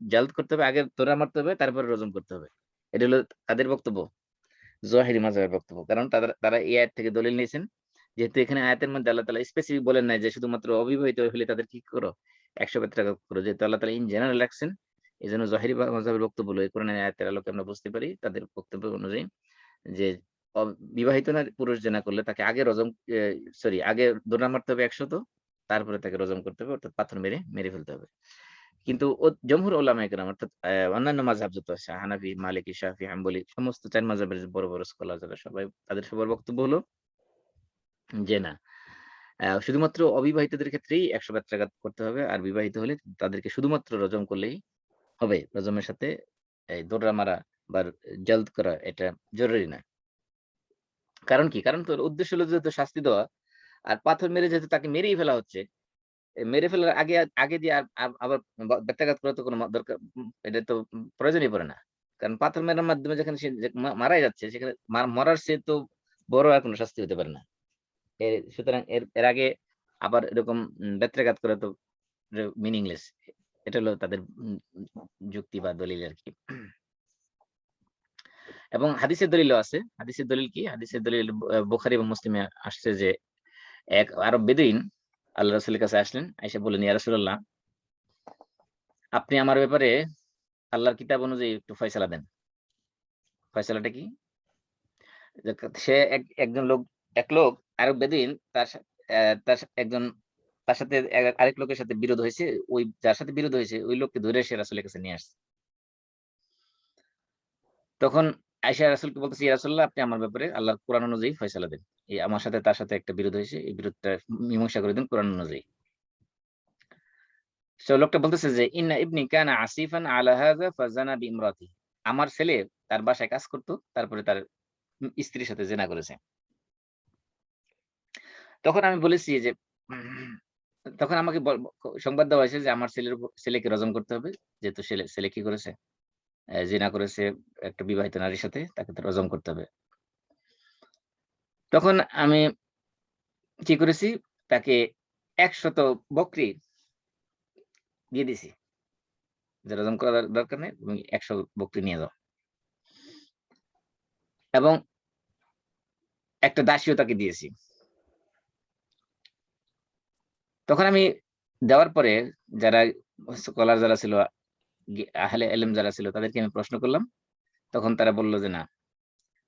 Speaker 1: জালদ করতে হবে, আগে তোরা মারতে হবে, তারপরে রজম করতে হবে। এটা হলো তাদের বক্তব্য, জহিরি মাযহাবের বক্তব্য। কারণ তারা এই আয়াত থেকে দলিল নিয়েছেন, যেহেতু এখানে আয়াতের মধ্যে আল্লাহ তাআলা স্পেসিফিক বলেন নাই যে শুধুমাত্র অবিবাহিত হলে তাদের কি করো 100 বেত্রাঘাত করো, যেহেতু আল্লাহ তাআলা ইন জেনারেল রাখছেন, এই জন্য জহিরি মাযহাবের বক্তব্য হলো এই কোরআনের আয়াতের আলোকে আমরা বুঝতে পারি তাদের বক্তব্য অনুযায়ী যে বিবাহিত নারী পুরুষ জেনা করলে তাকে আগে রজম আগে দোড়া মারতে হবে 100, তারপরে তাকে রজম করতে হবে, অর্থাৎ পাথর মেরে মেরে ফেলতে হবে। কিন্তু জমহুর উলামায়ে কেরাম অর্থাৎ অন্যান্য মাযহাব যত আছে, হানাফি, মালিকি, শাফি, হাম্বলি, সমস্ত 4 মাযহাবের যে বড় বড় স্কলার যারা সবাই, তাদের সবার বক্তব্য হলো যে না, শুধুমাত্র অবিবাহিতদের ক্ষেত্রেই 100 বেত্রাঘাত করতে হবে, আর বিবাহিত হলে তাদেরকে শুধুমাত্র রজম করলেই হবে। রজমের সাথে এই দোররা মারা বা জালদ করা এটা জরুরি না। কারণ কি? কারণ তোর উদ্দেশ্য হলো যেহেতু শাস্তি দেওয়া, আর পাথর মেরে যেহেতু তাকে মেরেই ফেলা হচ্ছে, মেরে ফেলার আগে আগে দিয়ে আবার বেত্রাঘাত করার তো কোনো দরকার, এটা তো প্রয়োজনই পড়ে না। কারণ পাথর মেরার মাধ্যমে যেখানে সে মারাই যাচ্ছে, সেখানে মরার চেয়ে তো বড় আর কোনো শাস্তি হতে পারে না। সুতরাং এর আগে আবার এরকম বেত্রাঘাত করা তো মিনিংলেস। এটা হলো তাদের যুক্তি বা দলিল আরকি। এবং হাদিসের দলিলও আছে। হাদিসের দলিল কি? হাদিসের দলিল বুখারী এবং মুসলিমে আসছে যে এক আরব বেদুইন আল্লাহ রাসূলের কাছে আসলেন, আইসা বললেন, ইয়া রাসূলুল্লাহ, আপনি আমার ব্যাপারে আল্লাহর কিতাব অনুযায়ী একটু ফয়সালা দেন। ফয়সালাটা কি? সে একজন লোক, এক লোক আরব বেদুইন একজন তার সাথে আরেক লোকের সাথে বিরোধ হয়েছে। ওই যার সাথে বিরোধ হয়েছে ওই লোককে ধরে সে রাসূলের কাছে নিয়ে আসছে। তখন আয়েশা রাসূলকে বলতেছে, ইয়া রাসূলুল্লাহ, আপনি আমার ব্যাপারে আল্লাহর কোরআন অনুযায়ী ফয়সালা দেন। এই আমার সাথে তার সাথে একটা বিরোধ হয়েছে, এই বিরোধটা মীমাংসা করে দেন কোরআন অনুযায়ী। লোকটা বলতেছে যে ইন্না ইবনি কানা আসিফান আলা হাযা ফাজানা বিইমরাতি, আমার ছেলে তার বাসায় কাজ করত, তারপরে তার স্ত্রীর সাথে জিনা করেছে। তখন আমি বলেছি যে তখন আমাকে সংবাদ দেওয়া হয়েছে যে আমার ছেলেকে রজম করতে হবে, যেহেতু ছেলে কি করেছে, জিনা করেছে একটা বিবাহিত নারীর সাথে, তাকে তো রজম করতে হবে। তখন আমি কি করেছি, তাকে 100 বকরি দিয়ে দিছি, যে রজম করার দরকার নেই, তুমি 100 বকরি নিয়ে যাও, এবং একটা দাসীও তাকে দিয়েছি। তখন আমি দেওয়ার পরে যারা স্কলার যারা ছিল, আহলে ইলম যারা ছিল, তাদেরকে আমি প্রশ্ন করলাম। তখন তারা বলল যে না,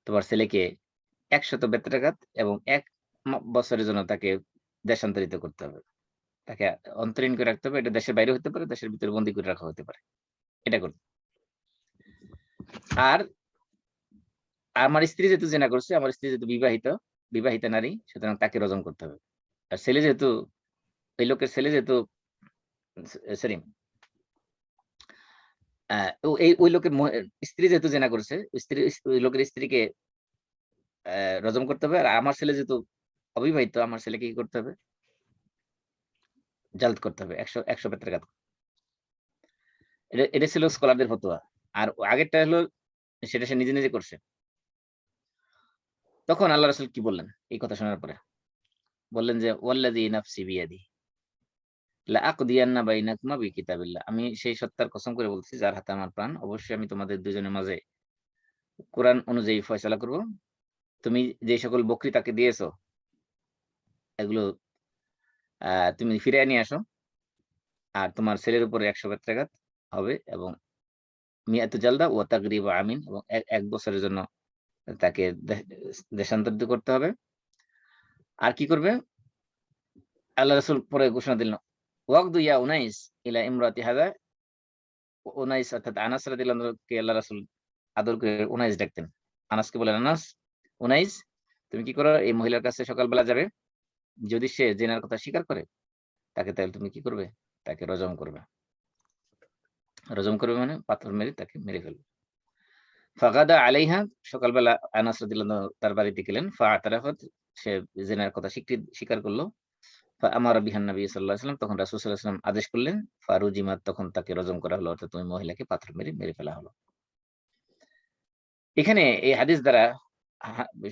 Speaker 1: তোমার ছেলেকে 100 বেত্রাঘাত এবং 1 বছরের জন্য তাকে দেশান্তরিত করতে হবে, তাকে অন্তরীণ করে রাখতে হবে। এটা দেশের বাইরে হতে পারে, দেশের ভিতরে বন্দী করে রাখা হতে পারে, এটা করতে। আর আমার স্ত্রী যেহেতু জেনা করছে, আমার স্ত্রী যেহেতু বিবাহিতা নারী, সুতরাং তাকে রজম করতে হবে। আর ছেলে যেহেতু, ওই লোকের ছেলে যেহেতু সরি ওই লোকের স্ত্রী যেহেতু জেনা করেছে, ওই লোকের স্ত্রীকে রজম করতে হবে। আর আমার ছেলে যেহেতু অবিবাহিত, আমার ছেলেকে কি করতে হবে, জালদ করতে হবে 100 বেত্রাঘাত। এটা ছিল স্কলারদের ফতোয়া। আর আগেরটা হলো সেটা সে নিজে নিজে করছে। তখন আল্লাহ রাসূল কি বললেন এই কথা শোনার পরে? বললেন যে ওয়াল্লাযী নাফসি বিয়াদি লা আকদিয়ান্না বাইনাকুমা বিকিতাবিল্লাহ, আমি সেই সত্তার কসম করে বলছি যার হাতে আমার প্রাণ, অবশ্যই আমি তোমাদের দুজনের মাঝে কোরআন অনুযায়ী ফয়সালা করব। তুমি যে সকল বকরি তাকে দিয়েছো, এগুলো তুমি ফিরিয়ে নিয়ে আসো, আর তোমার ছেলের উপরে 100 বেত্রাঘাত হবে, এবং মিয়াতু জালদা ও তাগরিব আমিন, এবং 1 বছরের জন্য তাকে দেশান্তরিত করতে হবে। আর কি করবে? আল্লাহ রাসূল পরে ঘোষণা দিলেন, ওয়াকদু ইয়া উনাইস ইলা ইমরাতি হাযা। উনাইস অর্থাৎ আনাস রাদিয়াল্লাহু আনহুকে আল্লাহ রাসূল আদর করে উনাইস ডাকতেন। আনাসকে বলেন, আনাস, উনাইস, তুমি কি করো? এই মহিলার কাছে সকালবেলা যাবে। যদি সে জিনার কথা স্বীকার করে, তাকে তাহলে তুমি কি করবে? তাকে রজম করবে। রজম করবে মানে পাথর মেরে তাকে মেরে ফেলবে। ফাগাদা আলাইহা, সকালবেলা আনাস রাদিয়াল্লাহু আনহু তার বাড়িতে গেলেন। ফাআতারাফাত, সে জিনার কথা স্বীকার করলো। ফাআমারা বিহান নবী সাল্লাল্লাহু আলাইহি ওয়াসাল্লাম, তখন রাসূল সাল্লাল্লাহু আলাইহি ওয়াসাল্লাম আদেশ করলেন। ফারুজিমাত, তখন তাকে রজম করা হলো, অর্থাৎ ওই মহিলাকে পাথর মেরে মেরে ফেলা হলো। এখানে এই হাদিস দ্বারা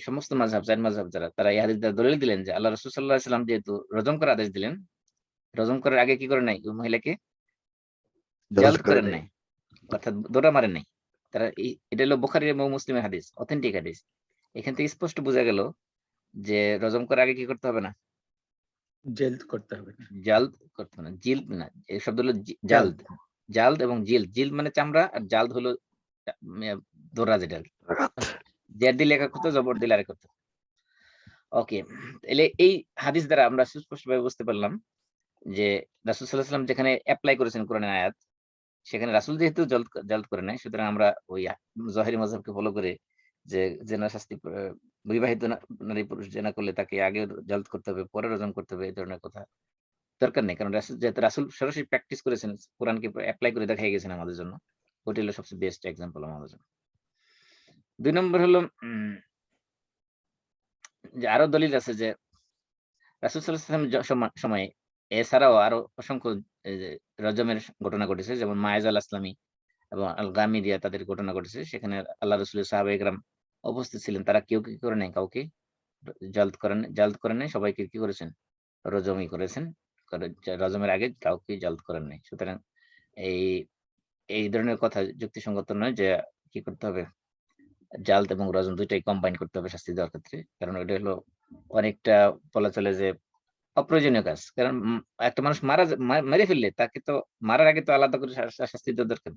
Speaker 1: সমস্ত মাযহাব, 4 মাযহাব যারা, তারা এই হাদিস দ্বারা দলিল দিলেন যে আল্লাহ রাসূল সাল্লাল্লাহু আলাইহি ওয়াসাল্লাম যেহেতু রজম করার আদেশ দিলেন, রজম করার আগে কি করে নাই? ওই মহিলাকে জালদ করেন নাই, অর্থাৎ দৌড়া মারেন নাই। তারা এটা হলো বুখারী এবং মুসলিমের হাদিস, অথেন্টিক হাদিস। এখান থেকে স্পষ্ট বোঝা গেল যে রজম করার আগে কি করতে হবে না?
Speaker 3: জেলদ করতে হবে না।
Speaker 1: জালদ করতে হবে না, জিলদ না। এই শব্দ হলো জালদ। জালদ এবং জিলদ। জিলদ মানে চামড়া, আর জালদ হলো দৌড়া, যেটা জের দিলে একা করতে, জবর দিলে আরেক করতে। ওকে, তাহলে এই হাদিস দ্বারা আমরা সুস্পষ্টভাবে বুঝতে পারলাম যে রাসূল সাল্লাল্লাহু আলাইহি ওয়াসাল্লাম যেখানে অ্যাপ্লাই করেছেন কোরআনের আয়াত, সেখানে রাসূল যেহেতু জালদ করে নাই, সুতরাং আমরা ওই যাহিরি মাযহাবকে ফলো করে যে জেনার শাস্তি বিবাহিত নারী পুরুষ জেনা করলে তাকে আগে জালদ করতে হবে, পরে রজম করতে হবে, এই ধরনের কথা দরকার নেই। কারণ যেহেতু রাসূল সরাসরি প্র্যাকটিস করেছেন, কোরআনকে অ্যাপ্লাই করে দেখাই গেছেন আমাদের জন্য, ওটা হলো সবচেয়ে বেস্ট এক্সাম্পল আমাদের জন্য। 2 নম্বর হলো যে আরো দলিল আছে যে রাসূল সাল্লাল্লাহু আলাইহি ওয়াসাল্লাম সময়ে এছাড়াও আরো অসংখ্য এই যে রজমের ঘটনা ঘটেছে, যেমন মায়েজ আল আসলামী এবং আল গামিদিয়া, তাদের ঘটনা ঘটেছে। সেখানে আল্লাহ রাসূলের সাহাবায়ে কেরাম উপস্থিত ছিলেন। তারা কেউ কি করে নাই? কাউকে জালদ করেন নাই, সবাইকে কি করেছেন? রজমই করেছেন। রজমের আগে কাউকে জালদ করেন নাই। সুতরাং এই এই ধরনের কথা যুক্তিসঙ্গত নয় যে কি করতে হবে? জালদ এবং রজম দুইটাই কম্বাইন করতে হবে শাস্তি দেওয়ার ক্ষেত্রে। কারণ এটা হলো অনেকটা বলা চলে যে অপ্রয়োজনীয় কাজ। কারণ একটা মানুষ মেরে ফেললে তাকে তো মারার আগে তো আলাদা করে শাস্তি দেওয়া দরকার।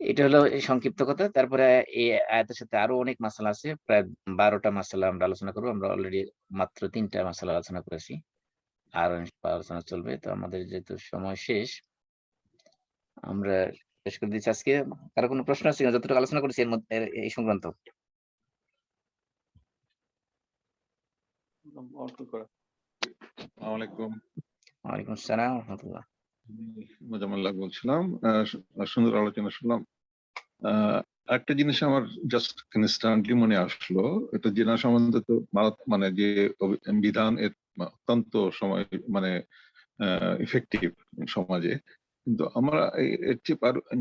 Speaker 1: এটা হলো এই সংক্ষিপ্ত কথা। তারপরে এই আয়াতের সাথে আরো অনেক মাসালা আছে, প্রায় 12টা মাসালা আমরা আলোচনা করবো। আমরা অলরেডি মাত্র 3টা মাসালা আলোচনা করেছি, আর আলোচনা চলবে। তো আমাদের যেহেতু সময় শেষ, আমরা শেষ করে দিচ্ছি আজকে। কারো কোনো প্রশ্ন আছে কিনা যতটুকু আলোচনা করেছি এর মধ্যে এই সংক্রান্ত? ওয়ালাইকুম আসসালাম ওয়া রাহমাতুল্লাহ।
Speaker 4: মোজাম্মেল বলছিলাম, সুন্দর আলোচনা শুনলাম। একটা জিনিস আমার জাস্ট ইনস্ট্যান্টলি মনে আসলো, এটা জেনা সম্বন্ধে তো মানে যে বিধান অত্যন্ত সময় মানে ইফেক্টিভ সমাজে, কিন্তু আমরা এর চেয়ে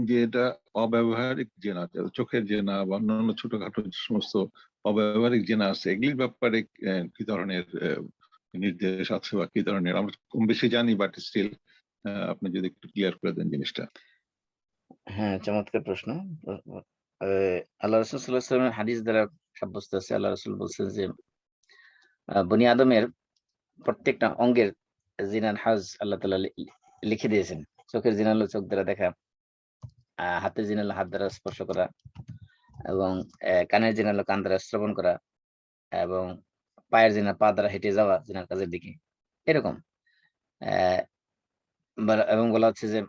Speaker 4: যে এটা অব্যবহারিক জেনা, চোখের জেনা বা অন্যান্য ছোটখাটো যে সমস্ত অব্যবহারিক জেনা আছে, এগুলির ব্যাপারে কি ধরনের নির্দেশ আছে বা কি ধরনের, আমরা কম বেশি জানি, বাট স্টিল আপনি যদি একটু ক্লিয়ার করে দেন জিনিসটা।
Speaker 1: হ্যাঁ, চমৎকার প্রশ্ন। আল্লাহ রাসূল সাল্লাল্লাহু আলাইহি ওয়াসাল্লামের হাদিস দ্বারা সাব্যস্ত আছে। আল্লাহ রাসূল বলছেন যে বনি আদমের প্রত্যেকটা অঙ্গের জিনার হাজ আল্লাহ তাআলা লিখে দিয়েছেন। চোখের জিনা হলো চোখ দ্বারা দেখা, হাতের জিনা হলো হাত দ্বারা স্পর্শ করা, এবং কানের জিনা হলো কান দ্বারা শ্রবণ করা, এবং পায়ের জিনা পা দ্বারা হেঁটে যাওয়া জিনার কাজের দিকে, এরকম। এবং বলা হচ্ছে যে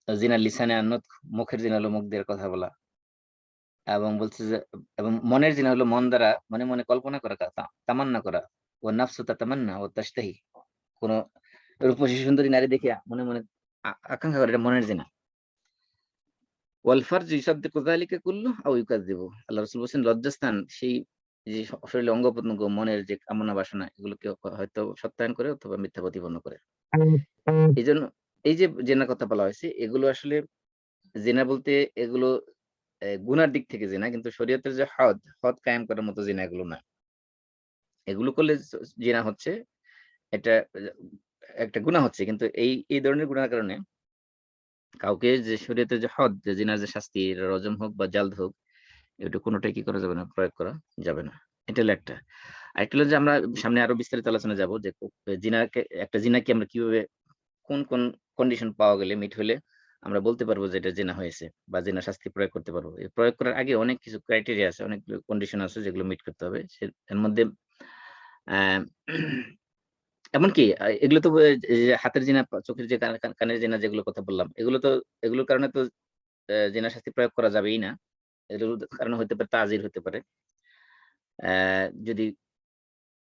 Speaker 1: জিনা লিসানে আন-নুতক, মুখের জিনা হলো মুখ দিয়ে কথা বলা, এবং বলছে যে এবং মনের জিনা হলো মন দ্বারা মনে মনে কল্পনা করা, তামান্না করা। ও নাফসু তাতামান্না ও তাশতাহি, কোন রূপসী সুন্দরী নারী দেখে মনে মনে আকাঙ্ক্ষা করে, এটা মনের জিনা। ওয়াল ফারজ ইউসাদ্দিকু যালিকা কুল্লু আও ইউকাযযিবু, আল্লাহ রাসূল বলেছেন লজ্জাস্থান সেই যে শরীরের অঙ্গ প্রত্যঙ্গ, মনের যে কামনা বাসনা, এগুলোকে হয়তো সত্যায়ন করে অথবা মিথ্যা প্রতিপন্ন করে। এইজন্য এই যে জেনার কথা বলা হয়েছে, এগুলো আসলে জেনা বলতে এগুলো গুনার দিক থেকে জেনা, কিন্তু শরীয়তের যে হদ কায়েম করার মতো জেনা এগুলো না। এগুলো করলে জেনা হচ্ছে, এটা একটা গুনাহ হচ্ছে, কিন্তু এই ধরনের গুনার কারণে কাউকে যে শরীয়তের যে হদ, যে জিনার যে শাস্তি, রজম হোক বা জালদ হোক, এটা কোনোটাই কি করা যাবে না, প্রয়োগ করা যাবে না। এটা হলো একটা। আরেকটা হলো যে আমরা সামনে আরো বিস্তারিত আলোচনা যাব যে জিনাকে, একটা জিনাকে আমরা কিভাবে, কোন কোন কন্ডিশন পাওয়া গেলে, মিট হলে আমরা বলতে পারবো যে এটা জেনা হয়েছে বা জেনা শাস্তি প্রয়োগ করতে পারবো। এই প্রয়োগ করার আগে অনেক কিছু ক্রাইটেরিয়া আছে, অনেকগুলো কন্ডিশন আছে যেগুলো মিট করতে হবে। এর মধ্যে আহ, এমনকি এগুলো তো এই যে হাতের জেনা, চোখের যে কানের জেনা যেগুলো কথা বললাম, এগুলোর কারণে তো জেনা শাস্তি প্রয়োগ করা যাবেই না। এগুলোর কারণে হতে পারে তাজির হতে পারে, যদি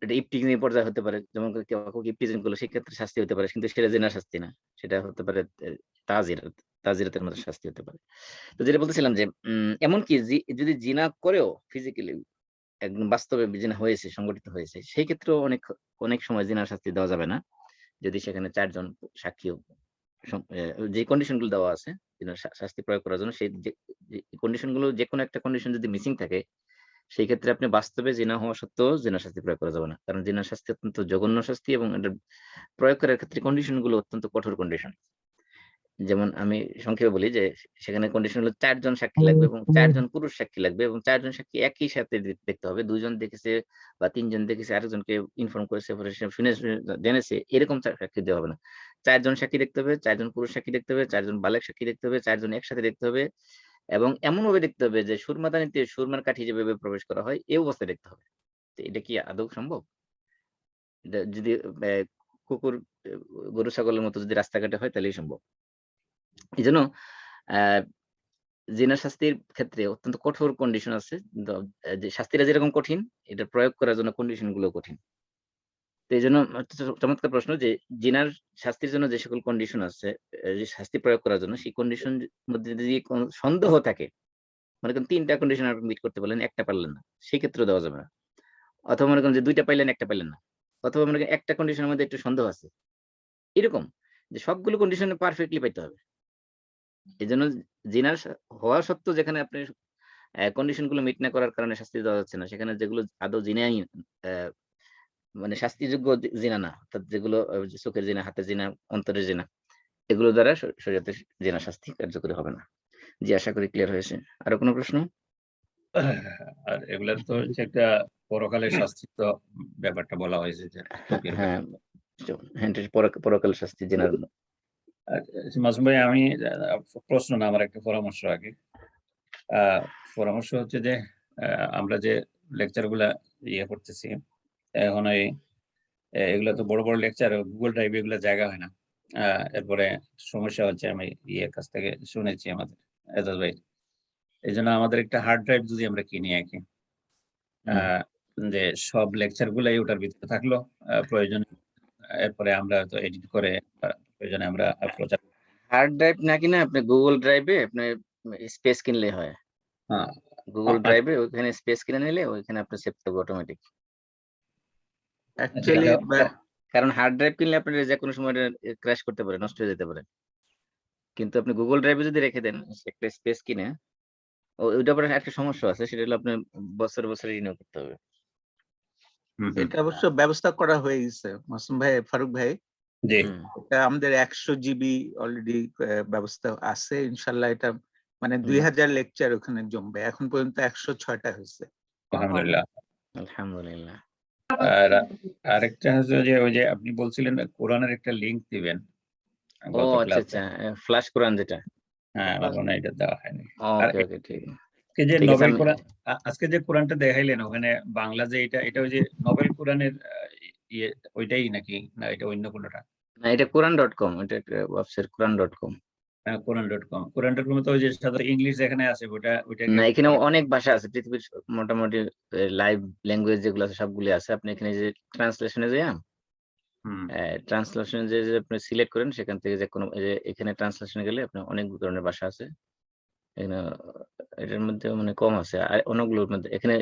Speaker 1: এটা ইপটিজিং এর পর্যায়ে হতে পারে, যেমন কাউকে ইপটিজিং করলো সেক্ষেত্রে শাস্তি হতে পারে, কিন্তু সেটা জেনার শাস্তি না, সেটা হতে পারে তাজির, তাজিরাতের মতো শাস্তি হতে পারে। তো যেটা বলতেছিলাম যে এমনকি যদি জিনা করেও ফিজিক্যালি একদম বাস্তবে জিনা হয়েছে, সংগঠিত হয়েছে, সেই ক্ষেত্রেও অনেক সময় জিনার শাস্তি দেওয়া যাবে না, যদি সেখানে 4 জন সাক্ষী যে কন্ডিশন গুলো দেওয়া আছে জিনার শাস্তি প্রয়োগ করার জন্য, সেই কন্ডিশন গুলো যে কোনো একটা কন্ডিশন যদি মিসিং থাকে, সেই ক্ষেত্রে আপনি বাস্তবে জিনা হওয়া সত্ত্বেও জিনা শাস্তি প্রয়োগ করা যাবে না, কারণ জিনা শাস্তি অত্যন্ত জঘন্য শাস্তি এবং এটা প্রয়োগ করার ক্ষেত্রে কন্ডিশন গুলো অত্যন্ত কঠোর কন্ডিশন। যেমন আমি সংক্ষেপে বলি যে সেখানে কন্ডিশন হলো 4 জন সাক্ষী লাগবে এবং 4 জন পুরুষ সাক্ষী লাগবে এবং 4 জন সাক্ষী একই সাথে দেখতে হবে। 2 জন দেখেছে বা 3 জন দেখেছে, আরেকজনকে ইনফর্ম করেছে, শুনে জেনেছে, এরকম সাক্ষী দেওয়া হবে না। 4 জন সাক্ষী দেখতে হবে, 4 জন পুরুষ সাক্ষী দেখতে হবে, 4 জন বালেক সাক্ষী দেখতে হবে, 4 জন একসাথে দেখতে হবে এবং এমন ভাবে দেখতে হবে যে সুরমাদানিতে সুরমার কাঠি যেভাবে প্রবেশ করা হয় এই অবস্থায় দেখতে হবে। তো এটা কি আদৌ সম্ভব? যদি কুকুর, গরু ছাগলের মতো যদি রাস্তাঘাটে হয় তাহলেই সম্ভব। এই জন্য জিনা শাস্তির ক্ষেত্রে অত্যন্ত কঠোর কন্ডিশন আছে, যে শাস্তিটা যেরকম কঠিন, এটা প্রয়োগ করার জন্য কন্ডিশন গুলো কঠিন। তো এই জন্য চমৎকার প্রশ্ন যে জিনার শাস্তির জন্য যে সকল কন্ডিশন আছে, যে শাস্তি প্রয়োগ করার জন্য, সেই কন্ডিশন মধ্যে যদি কোনো সন্দেহ থাকে, মনে করেন 3টা কন্ডিশন আপনি মিট করতে পারলেন, একটা পারলেন না, সেই ক্ষেত্রে দেওয়া যাবে না। অথবা মনে করেন যে 2টা পাইলেন, একটা পাইলেন না, অথবা মনে করেন একটা কন্ডিশনের মধ্যে একটু সন্দেহ আছে, এরকম যে সবগুলো কন্ডিশনে পারফেক্টলি পাইতে হবে। এই জন্য জিনার হওয়া সত্ত্বেও যেখানে আপনি কন্ডিশন গুলো মিট না করার কারণে শাস্তি দেওয়া যাচ্ছে না, সেখানে যেগুলো আদৌ জিনাই মানে শাস্তিযোগ্য জিনা না, অর্থাৎ যেগুলো চোখের জিনা, হাতের জিনা, অন্তরের জিনা, এগুলো দ্বারা শরীয়তে জিনা শাস্তি কার্যকরী হবে না। জি, আশা করি ক্লিয়ার হয়েছে। আরো কোনো প্রশ্ন?
Speaker 5: আর এগুলার তো হচ্ছে একটা পরকালের শাস্তি তো ব্যাপারটা বলা হয়েছে যে চোখের
Speaker 1: হ্যাঁ, হ্যাঁ, পরকাল শাস্তি জিনার।
Speaker 5: মাসুম ভাই, আমি প্রশ্ন না, আমার একটা পরামর্শ আগে। পরামর্শ হচ্ছে যে আমরা যে লেকচার গুলা করতেছি এখন, এগুলা তো বড় বড় লেকচার, গুগল ড্রাইভ এগুলা জায়গা হয় না। এরপরে সমস্যা হচ্ছে, আমি কাছ থেকে শুনেছি আমাদের এজাজ ভাই, এই জন্য আমাদের একটা হার্ড ড্রাইভ যদি আমরা কিনি আর কি, যে সব লেকচার গুলাই ওটার ভিতরে থাকলো, প্রয়োজন এরপরে আমরা তো এডিট করে প্রয়োজনে আমরা প্রচার।
Speaker 1: হার্ড ড্রাইভ না কিনে আপনি গুগল ড্রাইভে আপনি স্পেস কিনলে হয়।
Speaker 5: হ্যাঁ,
Speaker 1: গুগল ড্রাইভে ওইখানে স্পেস কিনে নিলে ওইখানে আপনি সেভ করবে অটোমেটিক।
Speaker 3: অ্যাকচুয়ালি
Speaker 1: কারণ হার্ড ড্রাইভ কিনলে আপনি যে কোনো সময় ক্র্যাশ করতে পারে, নষ্ট হয়ে যেতে পারে। কিন্তু আপনি গুগল ড্রাইভে যদি রেখে দেন একটা স্পেস কিনে, ওইটা পরে একটা সমস্যা আছে, সেটা হলো আপনি বছরে বছরে রিনিউ করতে হবে।
Speaker 3: এটা অবশ্য ব্যবস্থা করা হয়ে গেছে মাসুম ভাই, ফারুক ভাই।
Speaker 5: জি,
Speaker 3: এটা আমাদের 100 জিবি অলরেডি ব্যবস্থা আছে, ইনশাল্লাহ। এটা মানে 2000 লেকচার ওখানে জমবে। এখন পর্যন্ত 106টা হয়েছে।
Speaker 5: আলহামদুলিল্লাহ।
Speaker 1: আলহামদুলিল্লাহ।
Speaker 5: আর আরেকটা হচ্ছে যে ওই যে আপনি বলছিলেন কোরআনের একটা লিংক দিবেন
Speaker 1: ও
Speaker 5: গত
Speaker 1: আচ্ছা
Speaker 5: ক্লাসে।
Speaker 1: আচ্ছা, ফ্ল্যাশ কোরআন যেটা।
Speaker 5: হ্যাঁ, আমার মনে হয় এটা দেওয়া হয়নি। আর
Speaker 1: ওকে ওকে, ঠিক
Speaker 5: আজকে যে
Speaker 1: ঠিক আছে।
Speaker 5: নোবেল কোরআন, আজকে যে কোরআনটা দেখাইলেন ওখানে বাংলা যে এটা ওই যে নোবেল কোরআনের ওইটাই নাকি, না এটা অন্য কোনটা?
Speaker 1: না, এটা কোরআন.com, এটা একটা ওয়েবসাইট কোরআন.com।
Speaker 5: কোরআন.com, কোরআন.com তো ওই যে সাধারণত ইংলিশ যেখানে আছে ওইটা
Speaker 1: না, এখানে অনেক ভাষা আছে, পৃথিবীর মোটামুটি লাইভ ল্যাঙ্গুয়েজ যেগুলো আছে সবগুলো আছে। আপনি এখানে যে ট্রান্সলেশনে যান, ট্রান্সলেশন যে আপনি সিলেক্ট করেন, সেখান থেকে যে কোনো এখানে ট্রান্সলেশনে গেলে আপনার অনেক ধরনের ভাষা আছে এখানে। এটার মধ্যে মানে কম আছে, আর অনেকগুলোর মধ্যে এখানে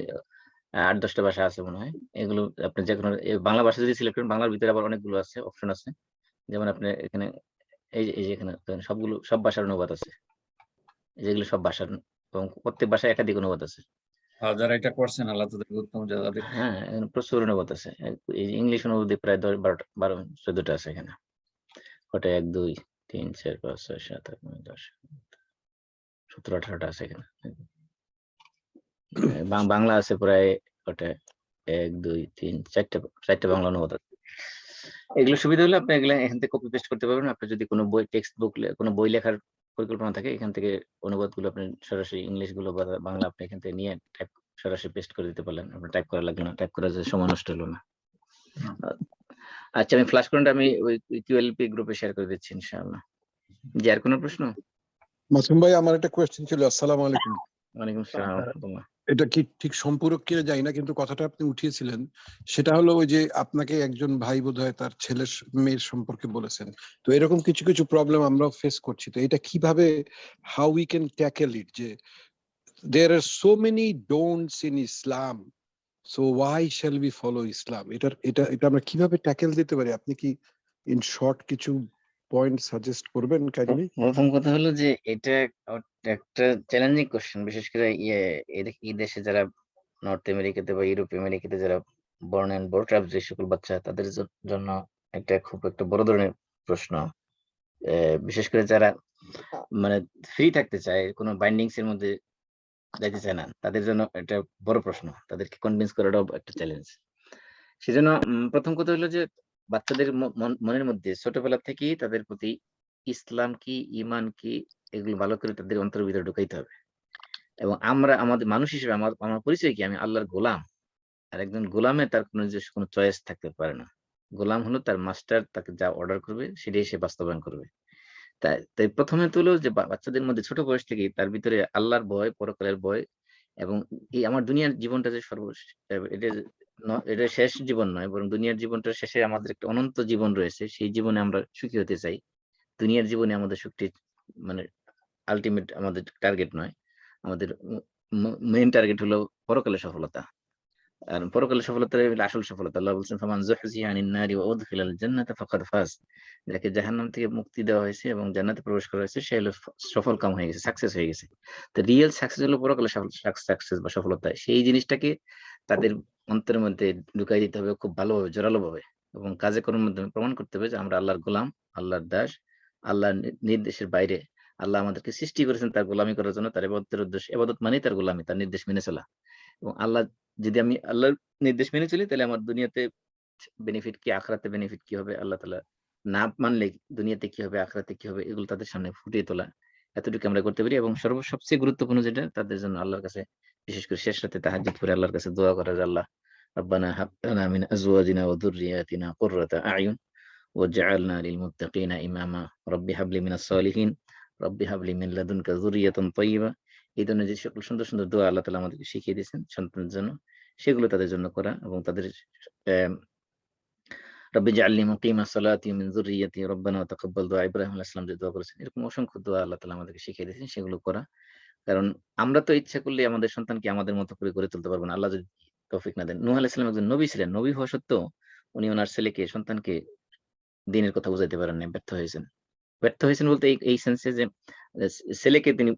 Speaker 1: 8-10টা ভাষা আছে মনে হয়। এগুলো আপনি যে কোনো বাংলা ভাষা যদি সিলেক্ট করেন, বাংলার ভিতরে আবার অনেকগুলো আছে, অপশন আছে। যেমন আপনি এখানে এই যে এখানে সব ভাষার অনুবাদ আছে, যেগুলো সব ভাষার, এবং প্রত্যেক ভাষায় একাধিক অনুবাদ আছে।
Speaker 5: যারা এটা করছেন আল্লাহ তাদেরকে উত্তম জাযা দিক।
Speaker 1: হ্যাঁ, এখানে প্রচুর অনুবাদ আছে। এই ইংলিশ অনুবাদ প্রায় 12-14টা আছে এখানে। ওটা 1 2 3 4 5 6 7 8 9 10 17 18টা আছে এখানে। বাংলা আছে প্রায় ওটা 1 2 3 4টা বাংলা অনুবাদ আছে। এগুলো সুবিধা হলে আপনি এগুলো এখান থেকে কপি পেস্ট করতে পারবেন। আপনি যদি কোনো বই টেক্সট বুক কোনো বই লেখার পরিকল্পনা থাকে এখান থেকে অনুবাদগুলো আপনি সরাসরি ইংলিশ গুলো বা বাংলা আপনি এখান থেকে নিয়ে টাইপ সরাসরি পেস্ট করে দিতে পারলেন, আপনার টাইপ করা লাগলো না, টাইপ করার যে সময় নষ্ট হলো না। আচ্ছা, আমি ফ্ল্যাশ কোডটা আমি ওই কিউএলপি গ্রুপে শেয়ার করে দিচ্ছি ইনশাআল্লাহ। জি, আর কোনো প্রশ্ন?
Speaker 6: মাসুম ভাই, আমার একটা কোয়েশ্চেন ছিল। আসসালামু আলাইকুম।
Speaker 1: ওয়ালাইকুম আসসালাম ওয়া রাহমাতুল্লাহ।
Speaker 6: এটা কি ঠিক সম্পূরক কিনা জানি না, কিন্তু কথাটা আপনি উঠিয়েছিলেন সেটা হলো ওই যে আপনাকে একজন ভাই বোধহয় তার ছেলের মেয়ের সম্পর্কে বলেছেন। তো এরকম কিছু কিছু প্রবলেম আমরাও ফেস করছি। তো এটা কিভাবে, how we can tackle it, যে there are so many don'ts in Islam, so why shall we follow Islam, এটা আমরা কিভাবে ট্যাকেল দিতে পারি? আপনি কি ইন শর্ট কিছু পয়েন্ট সাজেস্ট করবেন কাইন্ডলি?
Speaker 1: প্রথম কথা হলো যে এটা একটা চ্যালেঞ্জিং কোশ্চেন, বিশেষ করে এই দেশে যারা নর্থ আমেরিকাতে বা ইউরোপ আমেরিকাতে যারা বর্ন এন্ড বোর্ড আপ যে সকল বাচ্চা, তাদের জন্য একটা খুব একটা বড় ধরনের প্রশ্ন। বিশেষ করে যারা মানে ফ্রি থাকতে চায়, কোনো বাইন্ডিংস এর মধ্যে যাইতে চায় না, তাদের জন্য এটা বড় প্রশ্ন। তাদেরকে কনভিন্স করাটাও একটা চ্যালেঞ্জ। সেজন্য প্রথম কথা হলো যে বাচ্চাদের মনের মধ্যে ছোটবেলা থেকেই তাদের প্রতি ইসলাম কি, ঈমান কি, এগুলো ভালো করে তাদের অন্তরের ভিতরে ঢুকাইতে হবে। এবং আমরা আমাদের মানুষ হিসেবে আমার পরিচয় কি? আমি আল্লাহর গোলাম। আর একজন গোলামের তার কোনো চয়েস থাকতে পারে না। গোলাম হলো তার মাস্টার তাকে যা অর্ডার করবে সেটাই সে বাস্তবায়ন করবে। তাই প্রথমে তো হলো যে বাচ্চাদের মধ্যে ছোট বয়স থেকেই তার ভিতরে আল্লাহর ভয়, পরকালের ভয় এবং এই আমার দুনিয়ার জীবনটা যে এটা এটা শেষ জীবন নয়, বরং দুনিয়ার জীবনটার শেষে আমাদের একটা অনন্ত জীবন রয়েছে। সেই জীবনে আমরা সুখী হতে চাই। দুনিয়ার জীবনে আমাদের সুখটি মানে আল্টিমেট আমাদের টার্গেট নয়। আমাদের মেইন টার্গেট হলো পরকালের সফলতা। আর পরকালের সফলতা হলো আসল সফলতা। আল্লাহ বলছেন, ফামান যুহজিহা আনিন নারি ওয়া উদখিলাল জান্নাতা ফাকাদ ফাজ। যাকে জাহান্নাম থেকে মুক্তি দেওয়া হয়েছে এবং জান্নাতে প্রবেশ করা হয়েছে, সে হলো সফল কাম হয়ে গেছে, সাকসেস হয়ে গেছে। তো রিয়েল সাকসেস হলো পরকালের সাকসেস বা সফলতা। সেই জিনিসটাকে তাদের অন্তরের মধ্যে ঢুকাই দিতে হবে খুব ভালোভাবে, জোরালোভাবে, এবং কাজে কর্মের মাধ্যমে প্রমাণ করতে হবে যে আমরা আল্লাহর গোলাম, আল্লাহর দাস, আল্লাহর নির্দেশের বাইরে। আল্লাহ আমাদেরকে সৃষ্টি করেছেন তার গোলামি করার জন্য, তার ইবাদতের উদ্দেশ্য। ইবাদত মানেই তার গোলামি, তার নির্দেশ মেনে চলা। এবং যদি আমি আল্লাহর নির্দেশ মেনে চলি, তাহলে আমার দুনিয়াতে বেনিফিট কি, আখিরাতে বেনিফিট কি হবে, আল্লাহ তাআলা না মানলে দুনিয়াতে কি হবে, আখিরাতে কি হবে, এগুলো তাদের সামনে ফুটিয়ে তোলা। এতটুকু আমরা করতে পারি। এবং সবচেয়ে গুরুত্বপূর্ণ যেটা, তাদের জন্য আল্লাহর কাছে বিশেষ করে শেষ রাতে তাহাজ্জুদ করে আল্লাহর কাছে দোয়া করা, যে আল্লাহ রব্বানা হাব লানা মিন আজওয়াজিনা ওয়া যুররিয়াতিনা কুররাতা আ'য়ুন ওয়াজআলনা লিল মুত্তাকিনা ইমামা রব্বি হাবলি মিনাস সলিহিন রব্বি হাবলি মিন লাদুনকা যুররিয়াতান তাইয়্যিবা। এই ধরনের যে সকল সুন্দর সুন্দর দোয়া আল্লাহ তাআলা আমাদেরকে শিখিয়ে দিয়েছেন সন্তানের জন্য, সেগুলো তাদের জন্য করা। এবং তাদের রব্বি জাআলনি মুকিমাস সালাতি মিন যুররিয়াতি রব্বানা ওয়া তাকাব্বাল দুআ, ইব্রাহিম আলাইহিস সালাম যে দোয়া করেছেন, এরকম অসংখ্য দোয়া আল্লাহ তাআলা আমাদেরকে শিখিয়ে দিয়েছেন, সেগুলো করা। কারণ আমরা তো ইচ্ছা করলে আমাদের সন্তানকে আমাদের মতো করে গড়ে তুলতে পারবো না, আল্লাহ যদি তৌফিক না দেন। নূহ আলাইহিস সালাম একজন নবী ছিলেন। নবী হওয়া সত্ত্বেও উনি ওনার সন্তানকে দ্বীনের কথা বুঝাইতে পারেন নাই, ব্যর্থ হয়েছেন। ব্যর্থ হয়েছেন বলতে এই সেন্সে যে ছেলেকে তিনি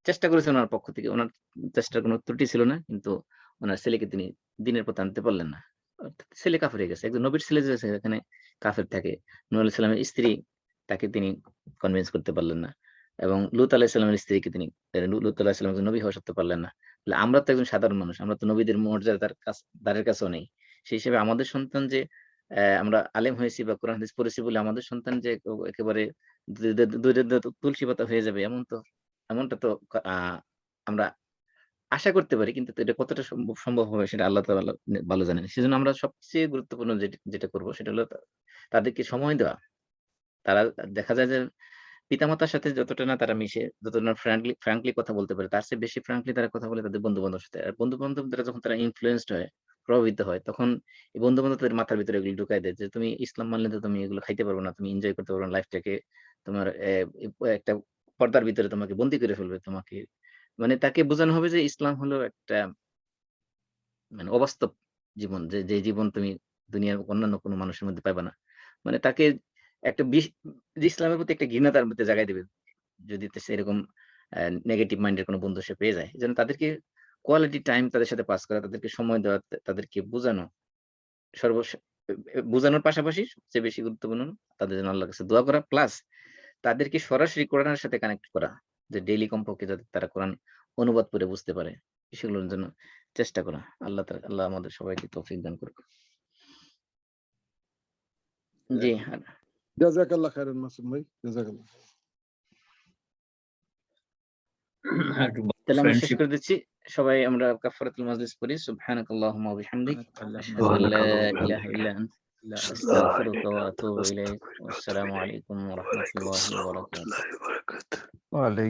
Speaker 1: চেষ্টা করেছেন ওনার পক্ষ থেকে, ওনার চেষ্টার কোনো ত্রুটি ছিল না, কিন্তু ওনার ছেলেকে তিনি দ্বীনের পথে আনতে পারলেন না। অর্থাৎ ছেলে কাফের হয়ে গেছে। একজন নবীর ছেলে যে এখানে কাফের থাকে, নূহ আলাইহিস সালামের স্ত্রী, তাকে তিনি কনভিন্স করতে পারলেন না। এবং লূত আলাইহিস সালামের স্ত্রীকে তিনি, লূত আলাইহিস সালাম একজন নবী হওয়া সত্ত্বেও পারলেন না। তাহলে আমরা তো একজন সাধারণ মানুষ, আমরা তো নবীদের মর্যাদা দ্বারের কাছেও নেই। সেই হিসেবে আমাদের সন্তান যে আমরা আলেম হয়েছি বা কোরআন হাদিস পড়েছি বলে আমাদের সন্তান যে একেবারে তুলসী পাতা হয়ে যাবে, এমনটা তো আমরা আশা করতে পারি, কিন্তু এটা কতটা সম্ভব হবে সেটা আল্লাহ তাআলা ভালো জানেন। সেজন্য আমরা সবচেয়ে গুরুত্বপূর্ণ যেটা করব সেটা হলো তাদেরকে সময় দেওয়া। তারা দেখা যায় যে পিতামাতার সাথে যতটা না তারা মিশে, যতটা না ফ্র্যাঙ্কলি কথা বলতে পারে, তার চেয়ে বেশি ফ্র্যাঙ্কলি তারা কথা বলে তাদের বন্ধু-বান্ধবের সাথে। আর বন্ধু-বান্ধব দ্বারা যখন তারা ইনফ্লুয়েন্সড হয়, প্রভাবিত হয়, তখন এই বন্ধু-বান্ধব তাদের মাথার ভিতরে এগুলো ঢুকায় দেয় যে তুমি ইসলাম মানলে তো তুমি এগুলো খাইতে পারবে না, তুমি এনজয় করতে পারবে না লাইফটাকে, তোমার একটা পর্দার ভিতরে তোমাকে বন্দী করে ফেলবে। তোমাকে মানে তাকে বোঝানো হবে যে ইসলাম হলো একটা মানে অবাস্তব জীবন, যে জীবন তুমি দুনিয়ার অন্যান্য কোনো মানুষের মধ্যে পাইবা না। মানে তাকে একটা যে ইসলামের প্রতি একটা ঘৃণা তার মধ্যে জাগায় দিবে, যদি সে এরকম নেগেটিভ মাইন্ডের কোনো বন্ধু সে পেয়ে যায়। এজন্য তাদেরকে কোয়ালিটি টাইম তাদের সাথে পাস করা, তাদেরকে সময় দেওয়া, তাদেরকে বোঝানো, সর্বশেষ বোঝানোর পাশাপাশি সবচেয়ে বেশি গুরুত্বপূর্ণ তাদের জন্য আল্লাহর কাছে দোয়া করা, প্লাস তাদেরকে সরাসরি কোরআনের সাথে কানেক্ট করা, যে ডেইলি কমপক্ষে যাতে তারা কোরআন অনুবাদ করে বুঝতে পারে, সেগুলোর জন্য চেষ্টা করা। আল্লাহ আমাদের সবাইকে তৌফিক দান করুক। জি,
Speaker 6: জাযাকাল্লাহ খাইরান মাসুম ভাই, জাযাকাল্লাহ।
Speaker 5: একটু
Speaker 1: তাহলে আমরা শেষ
Speaker 5: ফ্রেন্ডশিপ
Speaker 1: করে দিচ্ছি। সবাই আমরা কাফারাতুল মাজলিস পড়ি। সুবহানাকাল্লাহুম্মা ওয়া বিহামদিক আশহাদু আল লা ইলাহা ইল্লা আনতা আস্তাগফিরুকা ওয়া আতুবু ইলাইক। ওয়াসসালামু আলাইকুম ওয়া রাহমাতুল্লাহি ওয়া বারাকাতুহু।
Speaker 2: warahmatullahi wabarakatuh.
Speaker 7: ওয়ালাইকুম